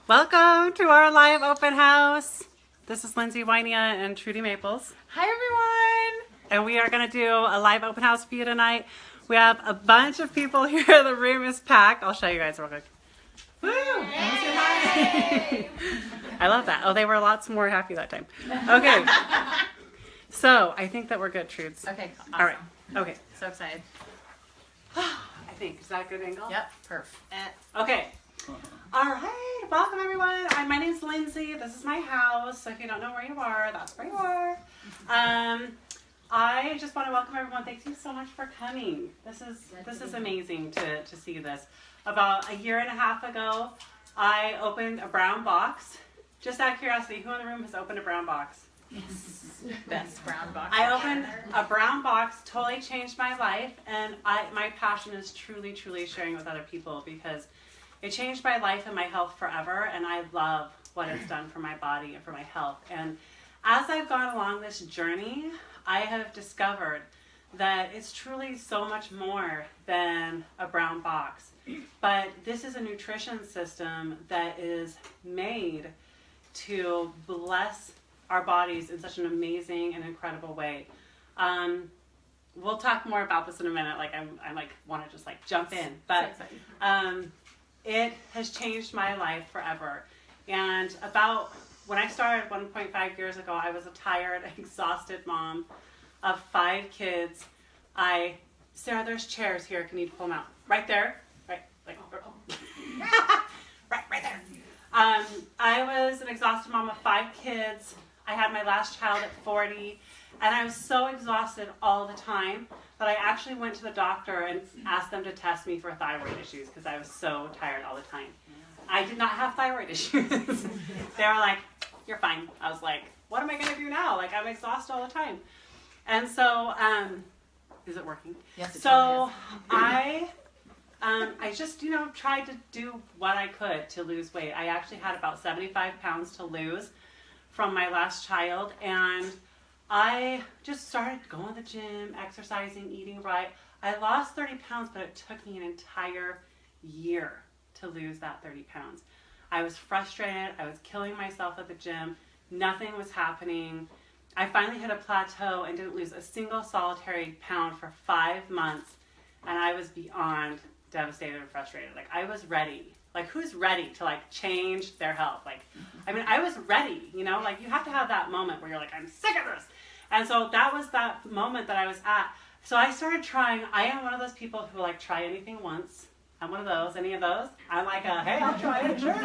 Welcome to our live open house. This is Lindsay Wynia and Trudy Maples. Hi everyone! And we are going to do a live open house for you tonight. We have a bunch of people here. The room is packed. I'll show you guys real quick. Woo! I love that. Oh, they were lots more happy that time. Okay. So, I think that we're good, Trudes. Okay, awesome. All right. Okay. So excited. I think. Is that a good angle? Yep, perfect. Okay. All right. Welcome, everyone. My name's Lindsay. This is my house. So if you don't know where you are, that's where you are. I just want to welcome everyone. Thank you so much for coming. This is amazing to see this. About a year and a half ago, I opened a brown box. Just out of curiosity, who in the room has opened a brown box? Yes. Best brown box. I opened a brown box, totally changed my life, and my passion is truly sharing with other people because it changed my life and my health forever, and I love what it's done for my body and for my health. And as I've gone along this journey, I have discovered that it's truly so much more than a brown box. But this is a nutrition system that is made to bless our bodies in such an amazing and incredible way. We'll talk more about this in a minute. Like I like want to just like jump in, but it has changed my life forever. And about when I started 1.5 years ago, I was a tired, exhausted mom of 5 kids. Sarah, there's chairs here. Can you pull them out? Right there. Right there. I was an exhausted mom of 5 kids. I had my last child at 40, and I was so exhausted all the time that I actually went to the doctor and asked them to test me for thyroid issues because I was so tired all the time. I did not have thyroid issues. They were like, "You're fine." I was like, "What am I going to do now? Like, I'm exhausted all the time." And so, is it working? Yes. So I just, tried to do what I could to lose weight. I actually had about 75 pounds to lose from my last child, and I just started going to the gym, exercising, eating right. I lost 30 pounds, but it took me an entire year to lose that 30 pounds. I was frustrated. I was killing myself at the gym. Nothing was happening. I finally hit a plateau and didn't lose a single solitary pound for 5 months, and I was beyond devastated and frustrated. Like, I was ready. Like, who's ready to, like, change their health? Like, I mean, I was ready, like, you have to have that moment where you're like, I'm sick of this. And so that was that moment that I was at. So I started trying. I am one of those people who, like, try anything once. I'm one of those. Any of those? I'm like, hey, I'll try it, sure.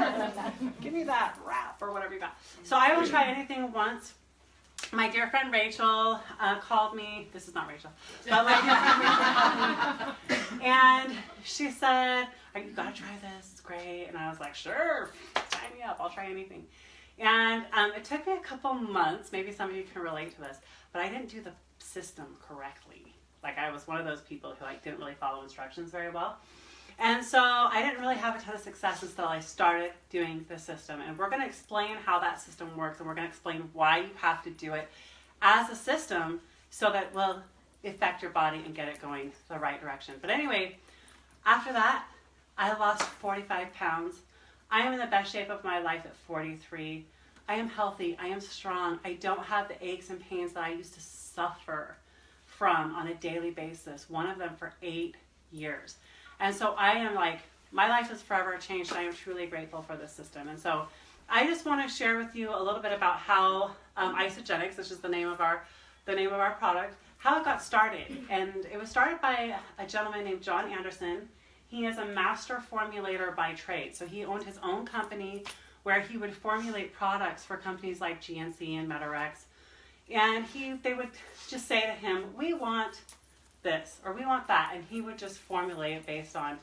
Give me that wrap or whatever you got. So I will try anything once. My dear friend Rachel called me. This is not Rachel. But my dear friend Rachel called me. And she said, you got to try this. It's great. And I was like, sure. Sign me up. I'll try anything. And it took me a couple months. Maybe some of you can relate to this. But I didn't do the system correctly. Like, I was one of those people who, like, didn't really follow instructions very well. And so I didn't really have a ton of success until I started doing the system. And we're going to explain how that system works, and we're going to explain why you have to do it as a system so that it will affect your body and get it going the right direction. But anyway, after that, I lost 45 pounds. I am in the best shape of my life at 43. I am healthy. I am strong. I don't have the aches and pains that I used to suffer from on a daily basis, one of them for 8 years. And so I am like, my life is forever changed, and I am truly grateful for this system. And so I just want to share with you a little bit about how Isagenix, which is the name of our product, how it got started. And it was started by a gentleman named John Anderson. He is a master formulator by trade. So he owned his own company where he would formulate products for companies like GNC and Medarex. And they would just say to him, we want this or we want that, and he would just formulate it based on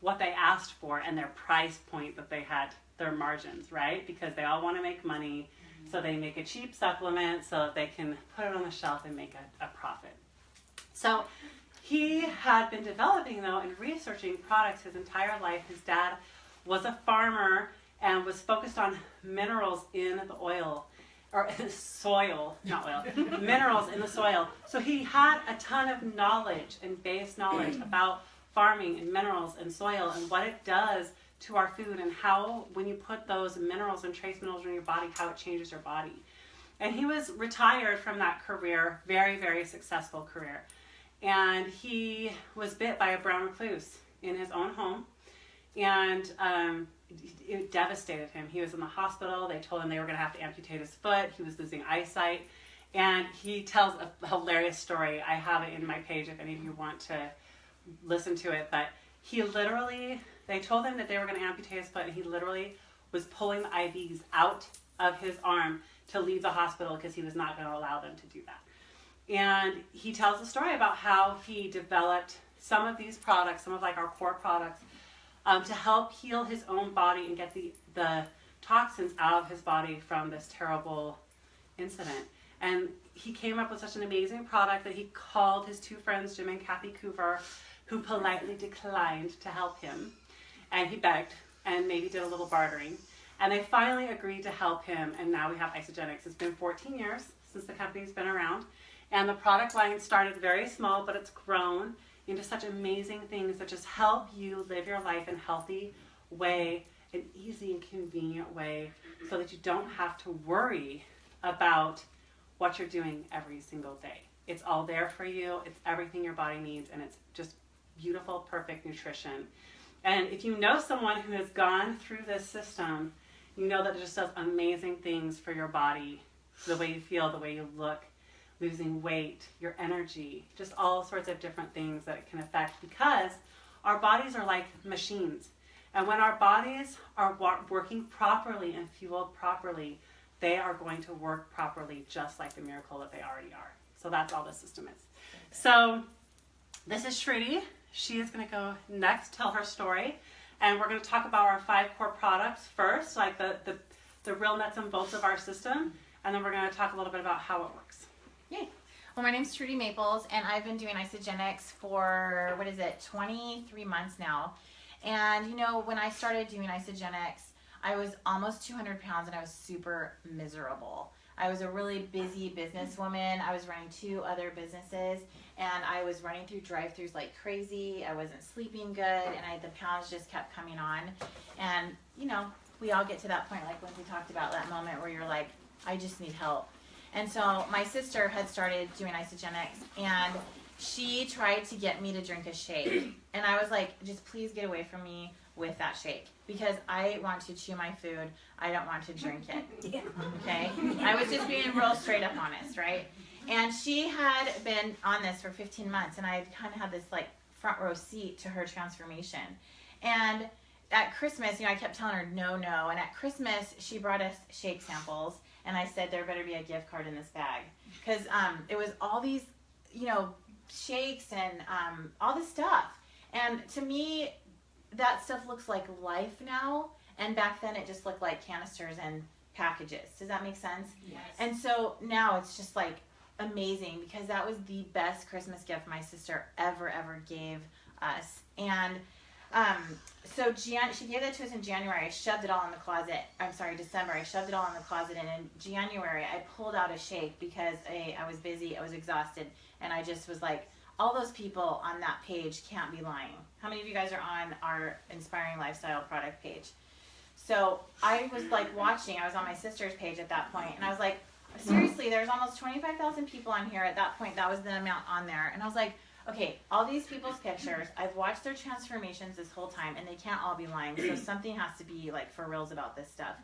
what they asked for and their price point that they had, their margins, right? Because they all want to make money, so they make a cheap supplement so that they can put it on the shelf and make a profit. So he had been developing, though, and researching products his entire life. His dad was a farmer and was focused on minerals in the oil, or soil, not oil, minerals in the soil. So he had a ton of knowledge and base knowledge about farming and minerals and soil and what it does to our food and how when you put those minerals and trace minerals in your body, how it changes your body. And he was retired from that career, very, very successful career. And he was bit by a brown recluse in his own home. And it devastated him. He was in the hospital. They told him they were going to have to amputate his foot. He was losing eyesight. And he tells a hilarious story. I have it in my page if any of you want to listen to it. But he literally, they told him that they were going to amputate his foot, and he literally was pulling the IVs out of his arm to leave the hospital because he was not going to allow them to do that. And he tells a story about how he developed some of these products, some of like our core products, to help heal his own body and get the toxins out of his body from this terrible incident. And he came up with such an amazing product that he called his two friends, Jim and Kathy Coover, who politely declined to help him. And he begged and maybe did a little bartering. And they finally agreed to help him, and now we have Isagenix. It's been 14 years since the company's been around. And the product line started very small, but it's grown into such amazing things that just help you live your life in a healthy way, an easy and convenient way, so that you don't have to worry about what you're doing every single day. It's all there for you. It's everything your body needs, and it's just beautiful, perfect nutrition. And if you know someone who has gone through this system, you know that it just does amazing things for your body, the way you feel, the way you look, losing weight, your energy, just all sorts of different things that it can affect, because our bodies are like machines. And when our bodies are working properly and fueled properly, they are going to work properly just like the miracle that they already are. So that's all the system is. So this is Shruti. She is going to go next, tell her story. And we're going to talk about our 5 core products first, like the real nuts and bolts of our system. And then we're going to talk a little bit about how it works. Yay. Well, my name's Trudy Maples, and I've been doing Isagenix for, 23 months now. And, you know, when I started doing Isagenix, I was almost 200 pounds, and I was super miserable. I was a really busy businesswoman. I was running 2 other businesses, and I was running through drive-thrus like crazy. I wasn't sleeping good, and the pounds just kept coming on. And, you know, we all get to that point, like Lindsay talked about, that moment where you're like, I just need help. And so my sister had started doing Isagenix, and she tried to get me to drink a shake. And I was like, just please get away from me with that shake, because I want to chew my food. I don't want to drink it. Okay? I was just being real straight up honest, right? And she had been on this for 15 months, and I kind of had this like front row seat to her transformation. And at Christmas, you know, I kept telling her no. And at Christmas, she brought us shake samples. And I said, there better be a gift card in this bag. Because it was all these, you know, shakes and all this stuff. And to me, that stuff looks like life now. And back then, it just looked like canisters and packages. Does that make sense? Yes. And so now it's just like amazing, because that was the best Christmas gift my sister ever gave us. And so she gave that to us in January. I shoved it all in the closet. I'm sorry, December. I shoved it all in the closet. And in January, I pulled out a shake because I was busy, I was exhausted, and I just was like, all those people on that page can't be lying. How many of you guys are on our Inspiring Lifestyle product page? So I was like watching. I was on my sister's page at that point, and I was like, seriously, there's almost 25,000 people on here at that point. That was the amount on there. And I was like, okay, all these people's pictures, I've watched their transformations this whole time, and they can't all be lying, so something has to be like for reals about this stuff.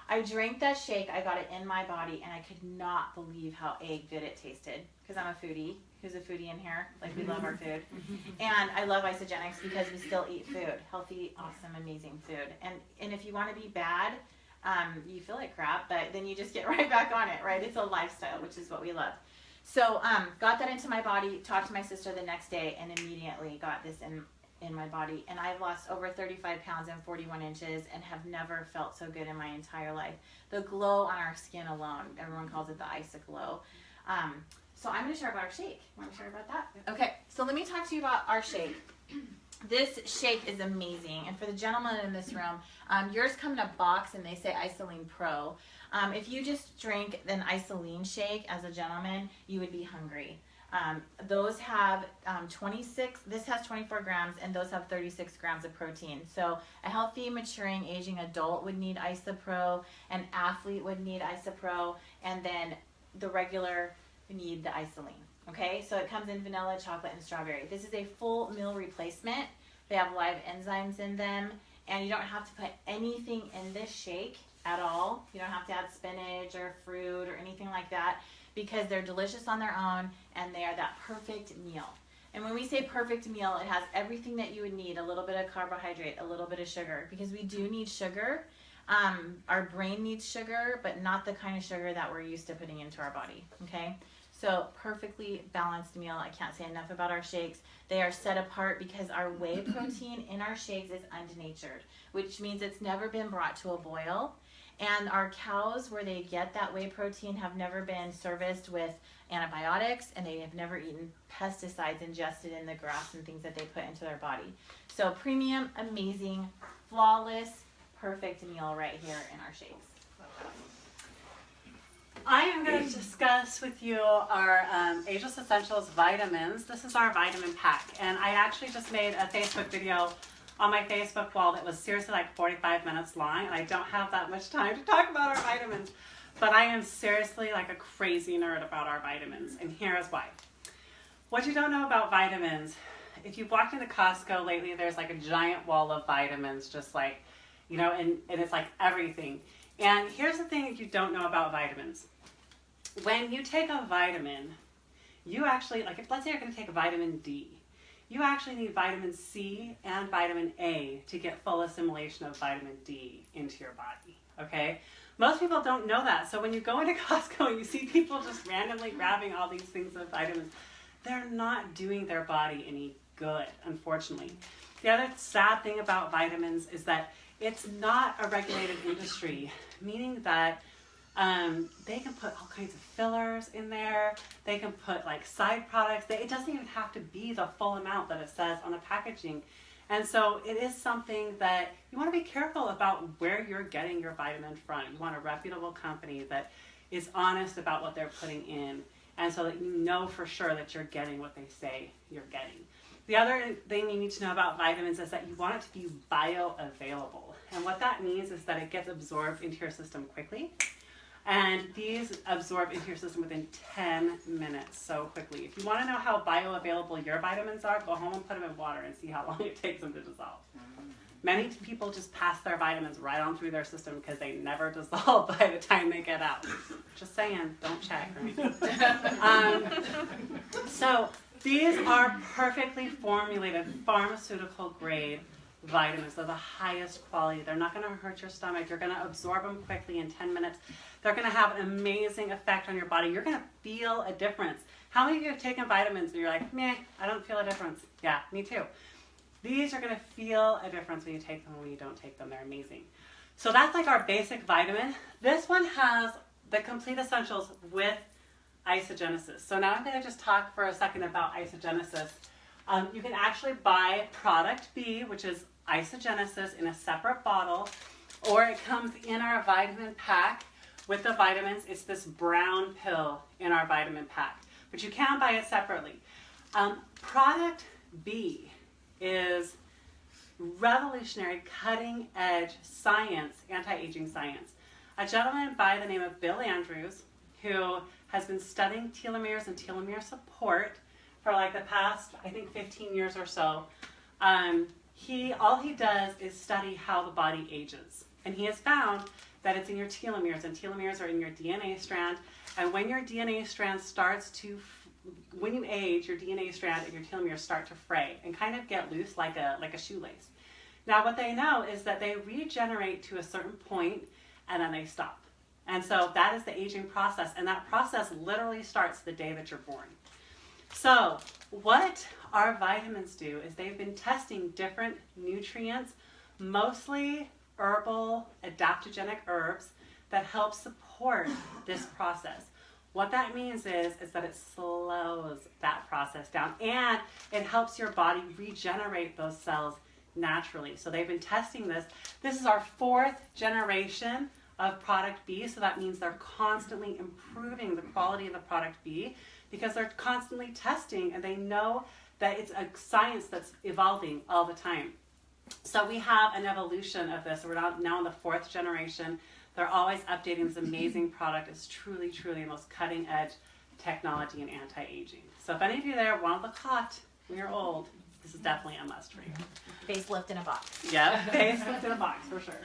I drank that shake, I got it in my body, and I could not believe how good it tasted, because I'm a foodie. Who's a foodie in here? Like, we love our food. And I love Isagenix because we still eat food. Healthy, awesome, amazing food. And if you want to be bad, you feel like crap, but then you just get right back on it, right? It's a lifestyle, which is what we love. So got that into my body, talked to my sister the next day, and immediately got this in my body. And I've lost over 35 pounds and 41 inches and have never felt so good in my entire life. The glow on our skin alone, everyone calls it the Isaglow. So I'm going to share about our shake. Want to share about that? Okay, so let me talk to you about our shake. This shake is amazing. And for the gentlemen in this room, yours come in a box and they say Isoline Pro. If you just drink an Isoline shake as a gentleman, you would be hungry. Those have 26, this has 24 grams, and those have 36 grams of protein. So a healthy, maturing, aging adult would need Isopro, an athlete would need Isopro, and then the regular would need the Isoline. Okay, so it comes in vanilla, chocolate, and strawberry. This is a full meal replacement. They have live enzymes in them, and you don't have to put anything in this shake at all. You don't have to add spinach or fruit or anything like that, because they're delicious on their own and they are that perfect meal. And when we say perfect meal, it has everything that you would need, a little bit of carbohydrate, a little bit of sugar, because we do need sugar. Our brain needs sugar, but not the kind of sugar that we're used to putting into our body, okay? So perfectly balanced meal. I can't say enough about our shakes. They are set apart because our whey protein in our shakes is undenatured, which means it's never been brought to a boil. And our cows, where they get that whey protein, have never been serviced with antibiotics, and they have never eaten pesticides ingested in the grass and things that they put into their body. So premium, amazing, flawless, perfect meal right here in our shakes. I am going to discuss with you our Ageless Essentials vitamins. This is our vitamin pack, and I actually just made a Facebook video on my Facebook wall that was seriously like 45 minutes long, and I don't have that much time to talk about our vitamins, but I am seriously like a crazy nerd about our vitamins, and here is why. What you don't know about vitamins, if you've walked into Costco lately, there's like a giant wall of vitamins, just like, you know, and it's like everything. And here's the thing that you don't know about vitamins. When you take a vitamin, you actually, like if let's say you're going to take a vitamin D, you actually need vitamin C and vitamin A to get full assimilation of vitamin D into your body, okay? Most people don't know that. So when you go into Costco and you see people just randomly grabbing all these things of vitamins, they're not doing their body any good, unfortunately. The other sad thing about vitamins is that it's not a regulated industry, meaning that they can put all kinds of fillers in there. They can put like side products. It doesn't even have to be the full amount that it says on the packaging. And so it is something that you want to be careful about where you're getting your vitamin from. You want a reputable company that is honest about what they're putting in, and so that you know for sure that you're getting what they say you're getting. The other thing you need to know about vitamins is that you want it to be bioavailable. And what that means is that it gets absorbed into your system quickly. And these absorb into your system within 10 minutes, so quickly. If you want to know how bioavailable your vitamins are, go home and put them in water and see how long it takes them to dissolve. Many people just pass their vitamins right on through their system because they never dissolve by the time they get out. Just saying, don't check or anything. So these are perfectly formulated pharmaceutical grade vitamins. They're the highest quality. They're not going to hurt your stomach. You're going to absorb them quickly in 10 minutes. They're going to have an amazing effect on your body. You're going to feel a difference. How many of you have taken vitamins and you're like, meh, I don't feel a difference? Yeah, me too. These are going to feel a difference when you take them and when you don't take them. They're amazing. So that's like our basic vitamin. This one has the complete essentials with isogenesis. So now I'm going to just talk for a second about isogenesis. You can actually buy product B, which is isogenesis, in a separate bottle, or it comes in our vitamin pack with the vitamins. It's this brown pill in our vitamin pack, but you can buy it separately. Product B is revolutionary, cutting-edge science, anti-aging science. A gentleman by the name of Bill Andrews, who has been studying telomeres and telomere support for like the past, I think, 15 years or so. All he does is study how the body ages. And he has found that it's in your telomeres, and telomeres are in your DNA strand. And when your DNA strand starts to, when you age, your DNA strand and your telomeres start to fray and kind of get loose like a shoelace. Now what they know is that they regenerate to a certain point and then they stop. And so that is the aging process, and that process literally starts the day that you're born. So what our vitamins do is they've been testing different nutrients, mostly herbal adaptogenic herbs, that help support this process. What that means is that it slows that process down, and it helps your body regenerate those cells naturally. So they've been testing this. This is our 4th generation of product B, so that means they're constantly improving the quality of the product B because they're constantly testing and they know that it's a science that's evolving all the time. So we have an evolution of this. We're now in the 4th generation. They're always updating this amazing product. It's truly, truly the most cutting edge technology in anti-aging. So if any of you there want to look hot when you're old, this is definitely a must for you. Facelift in a box. Yeah, facelift in a box for sure.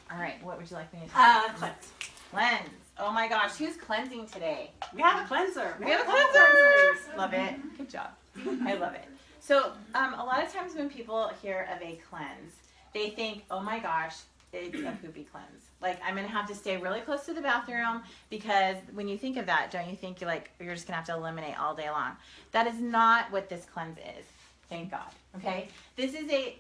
All right, what would you like me to do? Cleanse. Cleanse. Oh my gosh, who's cleansing today? We have a cleanser. We have a cleanser. Love it. Good job. I love it. So a lot of times when people hear of a cleanse, they think, oh my gosh, it's a poopy cleanse. Like, I'm going to have to stay really close to the bathroom, because when you think of that, don't you think you're just going to have to eliminate all day long? That is not what this cleanse is. Thank God. Okay? This is a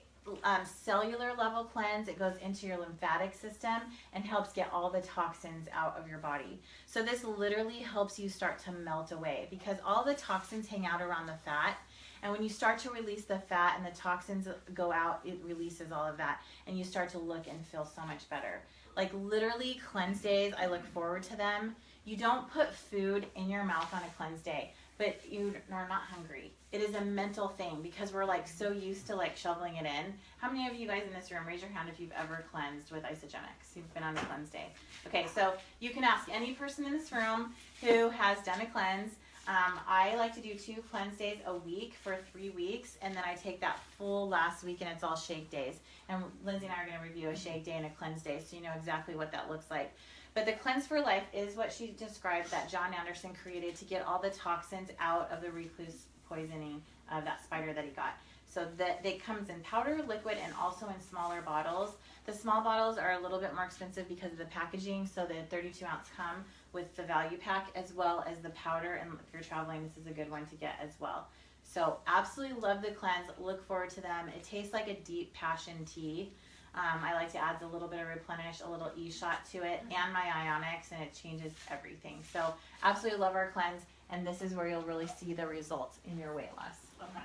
cellular level cleanse. It goes into your lymphatic system and helps get all the toxins out of your body. So this literally helps you start to melt away, because all the toxins hang out around the fat. And when you start to release the fat and the toxins go out, it releases all of that, and you start to look and feel so much better. Like, literally, cleanse days, I look forward to them. You don't put food in your mouth on a cleanse day, but you are not hungry. It is a mental thing, because we're like so used to like shoveling it in. How many of you guys in this room, raise your hand if you've ever cleansed with Isagenix? You've been on a cleanse day. Okay, so you can ask any person in this room who has done a cleanse. I like to do 2 cleanse days a week for 3 weeks, and then I take that full last week and it's all shake days. And Lindsay and I are going to review a shake day and a cleanse day, so you know exactly what that looks like. But the Cleanse for Life is what she described that John Anderson created to get all the toxins out of the recluse poisoning of that spider that he got. So that it comes in powder, liquid, and also in smaller bottles. The small bottles are a little bit more expensive because of the packaging, so the 32-ounce come with the value pack, as well as the powder, and if you're traveling, this is a good one to get as well. So absolutely love the cleanse. Look forward to them. It tastes like a deep passion tea. I like to add a little bit of Replenish, a little E-shot to it, and my Ionics, and it changes everything. So absolutely love our cleanse, and this is where you'll really see the results in your weight loss. Okay.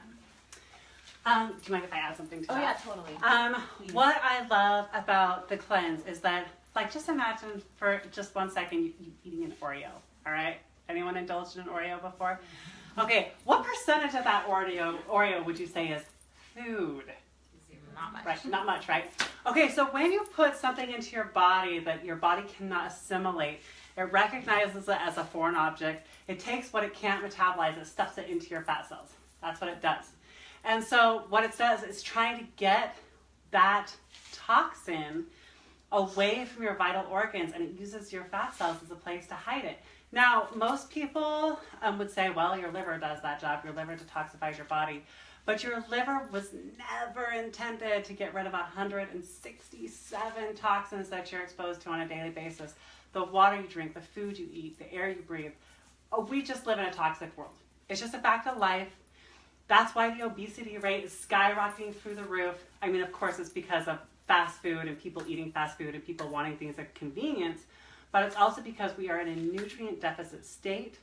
Do you mind if I add something to that? Oh yeah, totally. What I love about the cleanse is that, like, just imagine for just 1 second you eating an Oreo, all right? Anyone indulged in an Oreo before? Okay, what percentage of that Oreo would you say is food? Not much. Right, not much, right? Okay, so when you put something into your body that your body cannot assimilate, it recognizes it as a foreign object. It takes what it can't metabolize, it stuffs it into your fat cells. That's what it does. And so what it does is trying to get that toxin away from your vital organs, and it uses your fat cells as a place to hide it. Now, most people would say, well, your liver does that job. Your liver detoxifies your body. But your liver was never intended to get rid of 167 toxins that you're exposed to on a daily basis. The water you drink, the food you eat, the air you breathe. Oh, we just live in a toxic world. It's just a fact of life. That's why the obesity rate is skyrocketing through the roof. I mean, of course, it's because of fast food and people eating fast food and people wanting things at convenience, but it's also because we are in a nutrient deficit state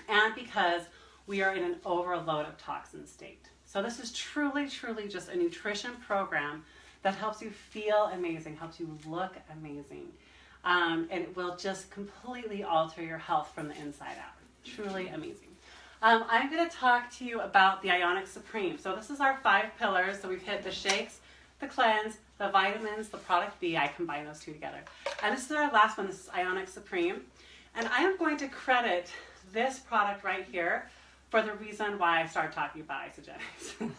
and because we are in an overload of toxin state. So this is truly, truly just a nutrition program that helps you feel amazing, helps you look amazing, and it will just completely alter your health from the inside out. Truly amazing. I'm going to talk to you about the Ionic Supreme. So this is our 5 pillars. So we've hit the shakes, the cleanse, the vitamins, the product B. I combine those 2 together. And this is our last one. This is Ionic Supreme. And I am going to credit this product right here for the reason why I started talking about Isagenix.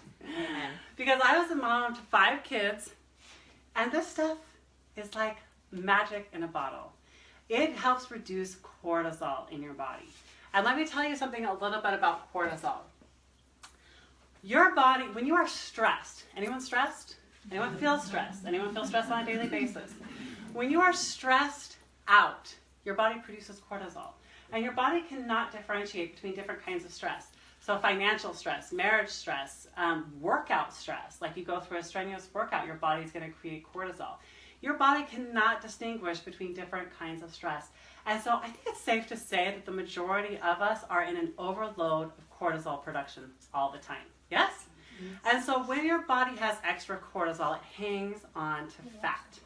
Because I was a mom to 5 kids, and this stuff is like magic in a bottle. It helps reduce cortisol in your body. And let me tell you something a little bit about cortisol. Your body, when you are stressed, anyone stressed? Anyone feel stressed? Anyone feel stressed on a daily basis? When you are stressed out, your body produces cortisol. And your body cannot differentiate between different kinds of stress. So financial stress, marriage stress, workout stress. Like you go through a strenuous workout, your body's going to create cortisol. Your body cannot distinguish between different kinds of stress. And so I think it's safe to say that the majority of us are in an overload of cortisol production all the time. Yes? Mm-hmm. And so when your body has extra cortisol, it hangs on to fat.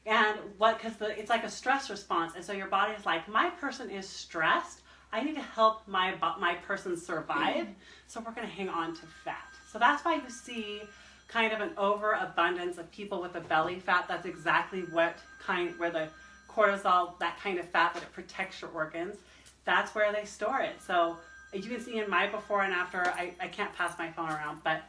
And because it's like a stress response. And so your body is like, my person is stressed. I need to help my person survive, so we're going to hang on to fat. So that's why you see kind of an overabundance of people with a belly fat. That's exactly where the cortisol, that kind of fat that it protects your organs, that's where they store it. So you can see in my before and after, I can't pass my phone around, but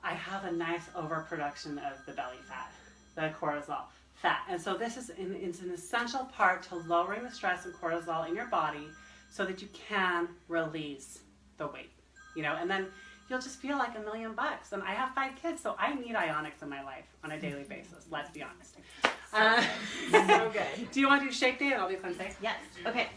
I have a nice overproduction of the belly fat, the cortisol fat. And so this is it's an essential part to lowering the stress and cortisol in your body so that you can release the weight, and then you'll just feel like $1 million. And I have 5 kids, so I need Ionics in my life on a daily basis. Let's be honest. So good. Do you want to do shake day and I'll do cleanse day? Yes. Okay.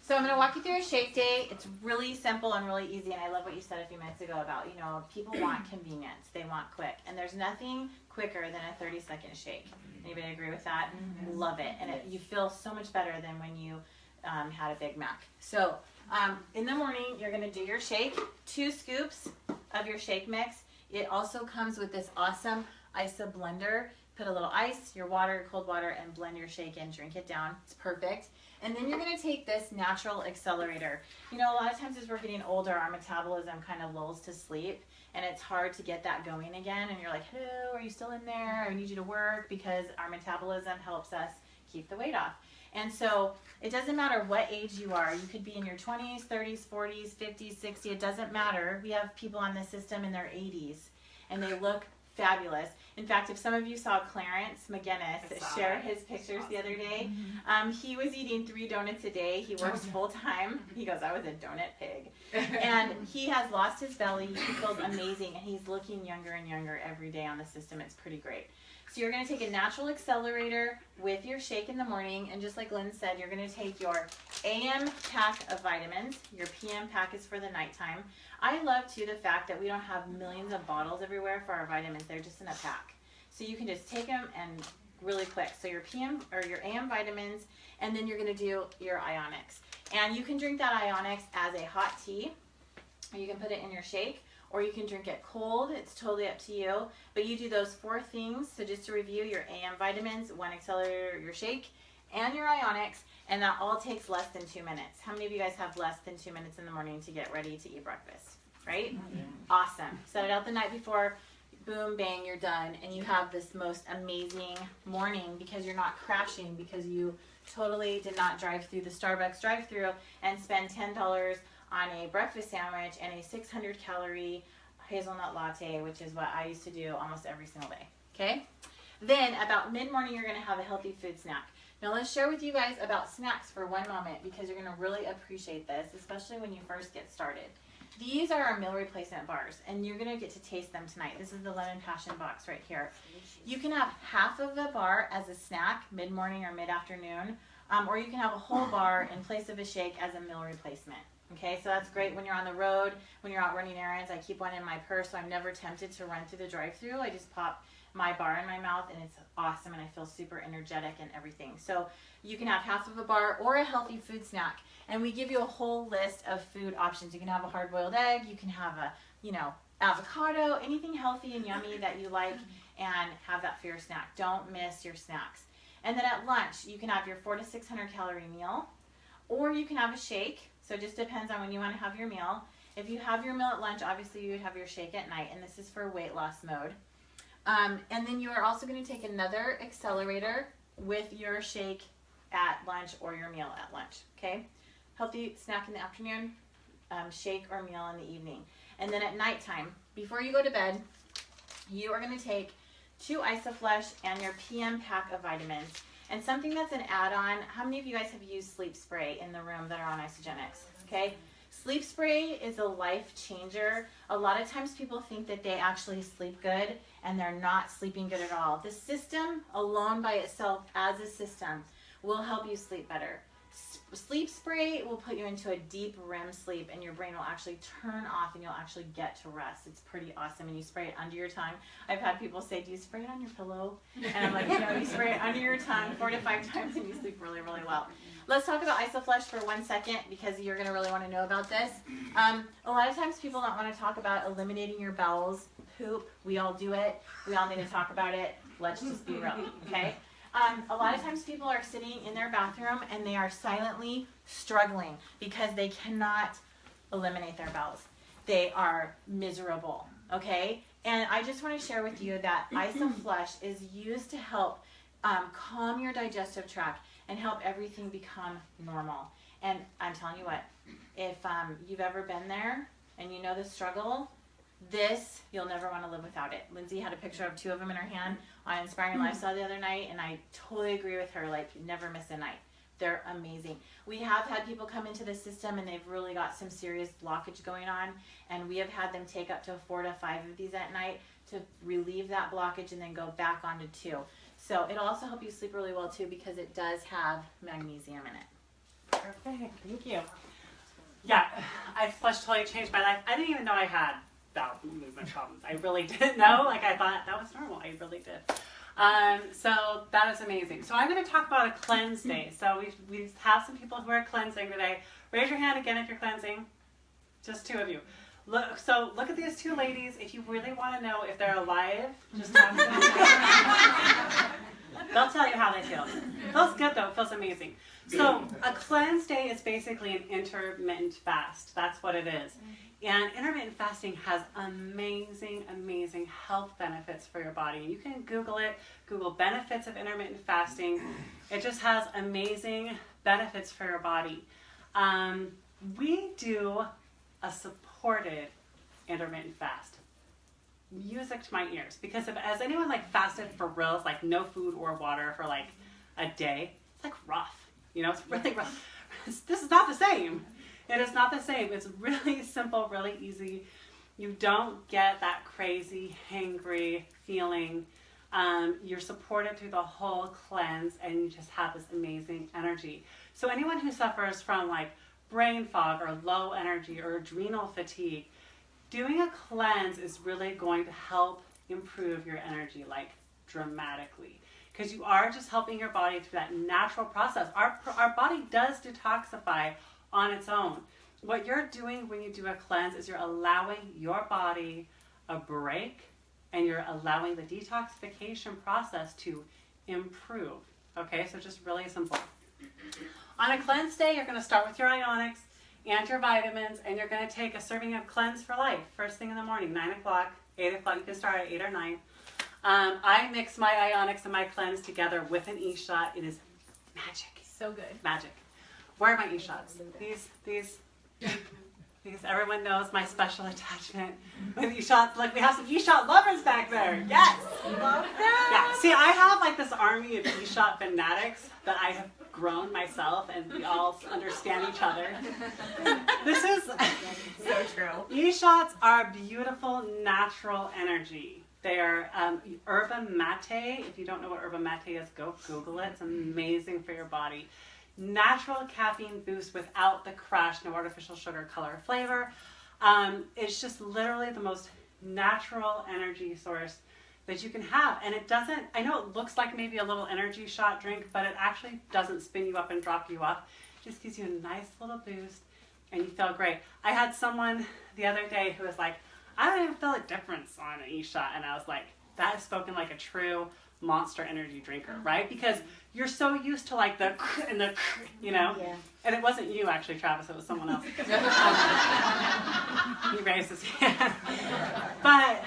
So I'm going to walk you through a shake day. It's really simple and really easy, and I love what you said a few minutes ago about, people want convenience. They want quick, and there's nothing quicker than a 30-second shake. Anybody agree with that? Mm-hmm. Love it. And you feel so much better than when you had a Big Mac. So in the morning, you're going to do your shake, 2 scoops of your shake mix. It also comes with this awesome ISA blender. Put a little ice, your water, cold water, and blend your shake in. Drink it down. It's perfect. And then you're going to take this natural accelerator. A lot of times as we're getting older, our metabolism kind of lulls to sleep, and it's hard to get that going again. And you're like, hello, are you still in there? I need you to work, because our metabolism helps us keep the weight off. And so it doesn't matter what age you are. You could be in your 20s, 30s, 40s, 50s, 60s. It doesn't matter. We have people on the system in their 80s, and they look fabulous. In fact, if some of you saw Clarence McGinnis share his pictures the other day, he was eating 3 donuts a day. He works full time. He goes, I was a donut pig. And he has lost his belly. He feels amazing, and he's looking younger and younger every day on the system. It's pretty great. So you're going to take a natural accelerator with your shake in the morning, and just like Lynn said, you're going to take your AM pack of vitamins. Your PM pack is for the nighttime. I love, too, the fact that we don't have millions of bottles everywhere for our vitamins. They're just in a pack. So you can just take them and really quick. So your PM or your AM vitamins, and then you're going to do your Ionics. And you can drink that Ionics as a hot tea, or you can put it in your shake, or you can drink it cold. It's totally up to you. But you do those 4 things. So just to review, your AM vitamins, 1 accelerator, your shake, and your Ionics, and that all takes less than 2 minutes. How many of you guys have less than 2 minutes in the morning to get ready to eat breakfast? Right? Mm-hmm. Awesome. Set it out the night before. Boom, bang, you're done. And you have this most amazing morning because you're not crashing, because you totally did not drive through the Starbucks drive-through and spend $10 on a breakfast sandwich and a 600-calorie hazelnut latte, which is what I used to do almost every single day. Okay? Then about mid-morning, you're going to have a healthy food snack. Now let's share with you guys about snacks for one moment, because you're going to really appreciate this, especially when you first get started. These are our meal replacement bars, and you're going to get to taste them tonight. This is the Lemon Passion box right here. You can have half of a bar as a snack mid-morning or mid-afternoon, or you can have a whole bar in place of a shake as a meal replacement. Okay, so that's great when you're on the road, when you're out running errands. I keep one in my purse, so I'm never tempted to run through the drive-thru. I just pop my bar in my mouth, and it's awesome, and I feel super energetic and everything. So you can have half of a bar or a healthy food snack, and we give you a whole list of food options. You can have a hard-boiled egg, you can have a, avocado, anything healthy and yummy that you like, and have that for your snack. Don't miss your snacks. And then at lunch, you can have your 400 to 600 calorie meal, or you can have a shake. So it just depends on when you want to have your meal. If you have your meal at lunch, obviously you would have your shake at night, and this is for weight loss mode. And then you are also going to take another accelerator with your shake at lunch or your meal at lunch, okay? Healthy snack in the afternoon, shake or meal in the evening. And then at nighttime, before you go to bed, you are going to take 2 Isoflush and your PM pack of vitamins. And something that's an add-on, how many of you guys have used sleep spray in the room that are on Isagenix? Okay? Sleep spray is a life changer. A lot of times people think that they actually sleep good, and they're not sleeping good at all. The system alone by itself as a system will help you sleep better. Sleep spray will put you into a deep REM sleep, and your brain will actually turn off, and you'll actually get to rest. It's pretty awesome. And you spray it under your tongue. I've had people say, do you spray it on your pillow? And I'm like, no, you spray it under your tongue 4 to 5 times, and you sleep really, really well. Let's talk about Isoflush for 1 second, because you're going to really want to know about this. A lot of times people don't want to talk about eliminating your bowels, poop. We all do it. We all need to talk about it. Let's just be real, okay? A lot of times people are sitting in their bathroom and they are silently struggling because they cannot eliminate their bowels. They are miserable, okay? And I just want to share with you that Isoflush is used to help calm your digestive tract and help everything become normal. And I'm telling you what, if you've ever been there and you know the struggle, this, you'll never want to live without it. Lindsay had a picture of 2 of them in her hand on Inspiring Lifestyle the other night, and I totally agree with her, like, never miss a night. They're amazing. We have had people come into the system and they've really got some serious blockage going on, and we have had them take up to 4 to 5 of these at night to relieve that blockage and then go back onto 2. So it'll also help you sleep really well too because it does have magnesium in it. Perfect. Thank you. Yeah, Isoflush totally changed my life. I didn't even know I had bowel movement problems. I really didn't know. Like, I thought that was normal. I really did. So that is amazing. So I'm going to talk about a cleanse day. So we have some people who are cleansing today. Raise your hand again if you're cleansing. Just 2 of you. Look at these 2 ladies. If you really want to know if they're alive, just talk to them. They'll tell you how they feel. It feels good though. It feels amazing. So a cleanse day is basically an intermittent fast. That's what it is. And intermittent fasting has amazing, amazing health benefits for your body. You can Google it. Google benefits of intermittent fasting. It just has amazing benefits for your body. We do a supported intermittent fast. Music to my ears, because has anyone like fasted for reals, like no food or water for like a day? It's like rough, you know, it's really rough. This is not the same. It is not the same. It's really simple, really easy. You don't get that crazy, hangry feeling. You're supported through the whole cleanse, and you just have this amazing energy. So anyone who suffers from like brain fog or low energy or adrenal fatigue, doing a cleanse is really going to help improve your energy, like dramatically, because you are just helping your body through that natural process. Our body does detoxify on its own. What you're doing when you do a cleanse is you're allowing your body a break, and you're allowing the detoxification process to improve. Okay, so just really simple. On a cleanse day, you're going to start with your ionics and your vitamins, and you're going to take a serving of Cleanse for Life first thing in the morning, 9 o'clock, 8 o'clock. You can start at 8 or 9. I mix my ionics and my cleanse together with an e-shot. It is magic. So good. Magic. Where are my e-shots? These. Everyone knows my special attachment with e-shots. Like, we have some e-shot lovers back there. Yes. Love that. Yeah. See, I have like this army of e-shot fanatics that I have grown myself, and we all understand each other. This is so true. E-shots are beautiful natural energy. They are yerba mate. If you don't know what yerba mate is, go Google it. It's amazing for your body. Natural caffeine boost without the crush, no artificial sugar, color, flavor. It's just literally the most natural energy source that you can have. And it doesn't, I know it looks like maybe a little energy shot drink, but it actually doesn't spin you up and drop you off. It just gives you a nice little boost and you feel great. I had someone the other day who was like, I don't even feel a difference on an e-shot. And I was like, that is spoken like a true Monster Energy drinker, right? Because you're so used to like the and the, you know, Yeah. and it wasn't you actually, Travis, it was someone else. He raised his hand. But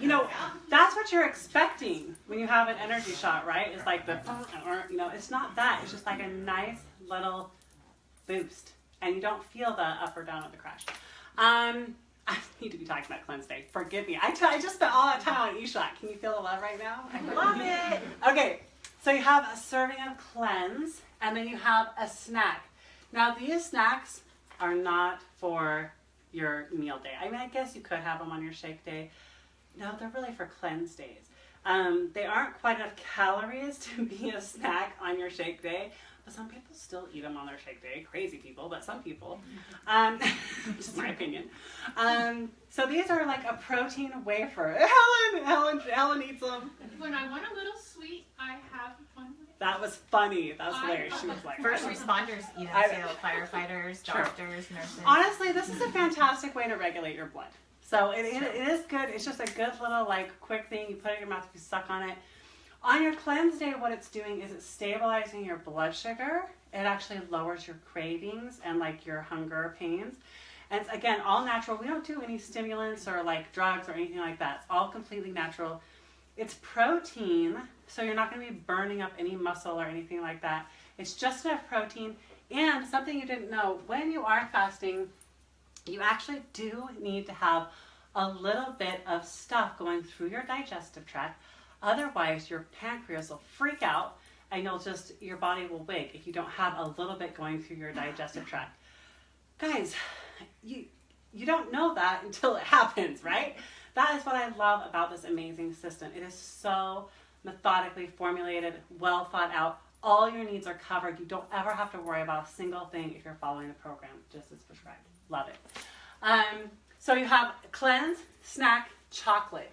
you know, that's what you're expecting when you have an energy shot, right? It's like the, you know, it's not that. It's just like a nice little boost, and you don't feel the up or down of the crash. I need to be talking about cleanse day. Forgive me. I just spent all that time on e-shot. Can you feel the love right now? I love it. Okay, so you have a serving of cleanse, and then you have a snack. Now, these snacks are not for your meal day. I mean, I guess you could have them on your shake day. No, they're really for cleanse days. They aren't quite enough calories to be a snack on your shake day, but some people still eat them on their shake day. Crazy people, but some people. Just my opinion. So these are like a protein wafer. Helen eats them. When I want a little sweet, I have one. That was funny. That was hilarious. She was like, First responders eat them too. Firefighters, Sure. doctors, nurses. honestly, this is a fantastic way to regulate your blood. So it is good. It's just a good little like quick thing. You put it in your mouth, you suck on it. On your cleanse day, what it's doing is it's stabilizing your blood sugar. It actually lowers your cravings and like your hunger pains. And it's, again, all natural. We don't do any stimulants or like drugs or anything like that. It's all completely natural. It's protein, so you're not going to be burning up any muscle or anything like that. It's just enough protein. And something you didn't know, when you are fasting, you actually do need to have a little bit of stuff going through your digestive tract. Otherwise, your pancreas will freak out and your body will wig if you don't have a little bit going through your digestive tract. Guys, you don't know that until it happens, right? That is what I love about this amazing system. It is so methodically formulated, well thought out. All your needs are covered. You don't ever have to worry about a single thing if you're following the program just as prescribed. Love it. So you have cleanse, snack, chocolate.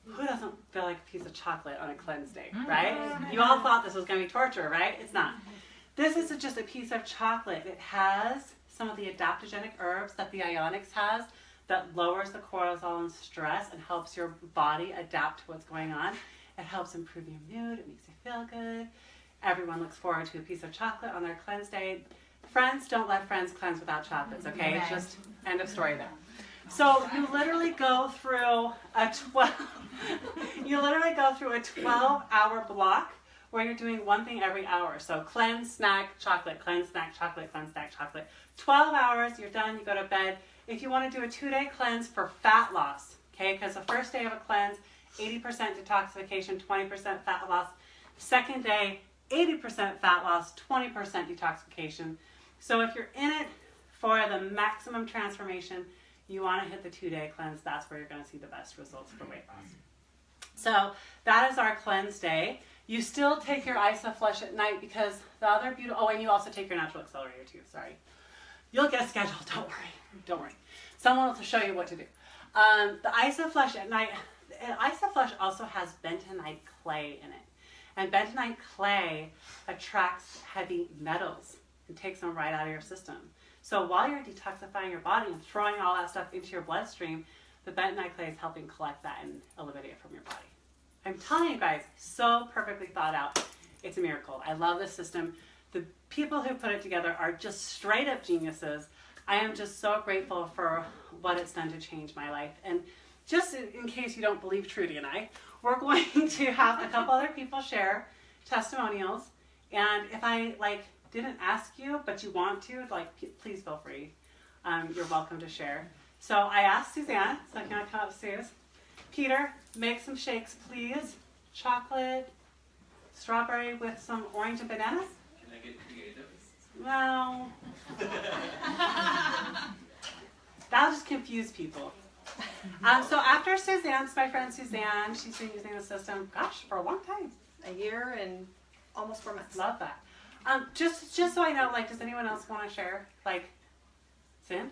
Who doesn't feel like a piece of chocolate on a cleanse day, right? You all thought this was going to be torture, right? It's not. This is just a piece of chocolate. It has some of the adaptogenic herbs that the Ionix has that lowers the cortisol and stress and helps your body adapt to what's going on. It helps improve your mood. It makes you feel good. Everyone looks forward to a piece of chocolate on their cleanse day. Friends, don't let friends cleanse without chocolates, okay? It's just end of story there. So you literally go through a 12-hour block where you're doing one thing every hour. So cleanse, snack, chocolate, cleanse, snack, chocolate, cleanse, snack, chocolate. 12 hours, you're done, you go to bed. If you want to do a 2-day cleanse for fat loss, okay, because the first day of a cleanse, 80% detoxification, 20% fat loss. Second day, 80% fat loss, 20% detoxification. So if you're in it for the maximum transformation, you want to hit the 2-day cleanse. That's where you're going to see the best results for weight loss. So that is our cleanse day. You still take your ISOFlush at night because the other beautiful, and you also take your natural accelerator too, sorry. You'll get a schedule, don't worry. Someone will show you what to do. The ISOFlush at night, ISOFlush also has bentonite clay in it. And bentonite clay attracts heavy metals and takes them right out of your system. So while you're detoxifying your body and throwing all that stuff into your bloodstream, the bentonite clay is helping collect that and eliminate it from your body. I'm telling you guys, so perfectly thought out. It's a miracle. I love this system. The people who put it together are just straight up geniuses. I am just so grateful for what it's done to change my life. And just in case you don't believe Trudy and I, we're going to have a couple other people share testimonials. And if I didn't ask you, but you want to, please feel free. You're welcome to share. So I asked Suzanne, so can I come up, Suze? Peter, make some shakes, please. Chocolate, strawberry with some orange and bananas. Can I get creative? Well, that'll just confuse people. So after Suzanne's my friend Suzanne. She's been using the system, gosh, for a long time. A year and almost 4 months. Love that. Just so I know, does anyone else want to share? Sin?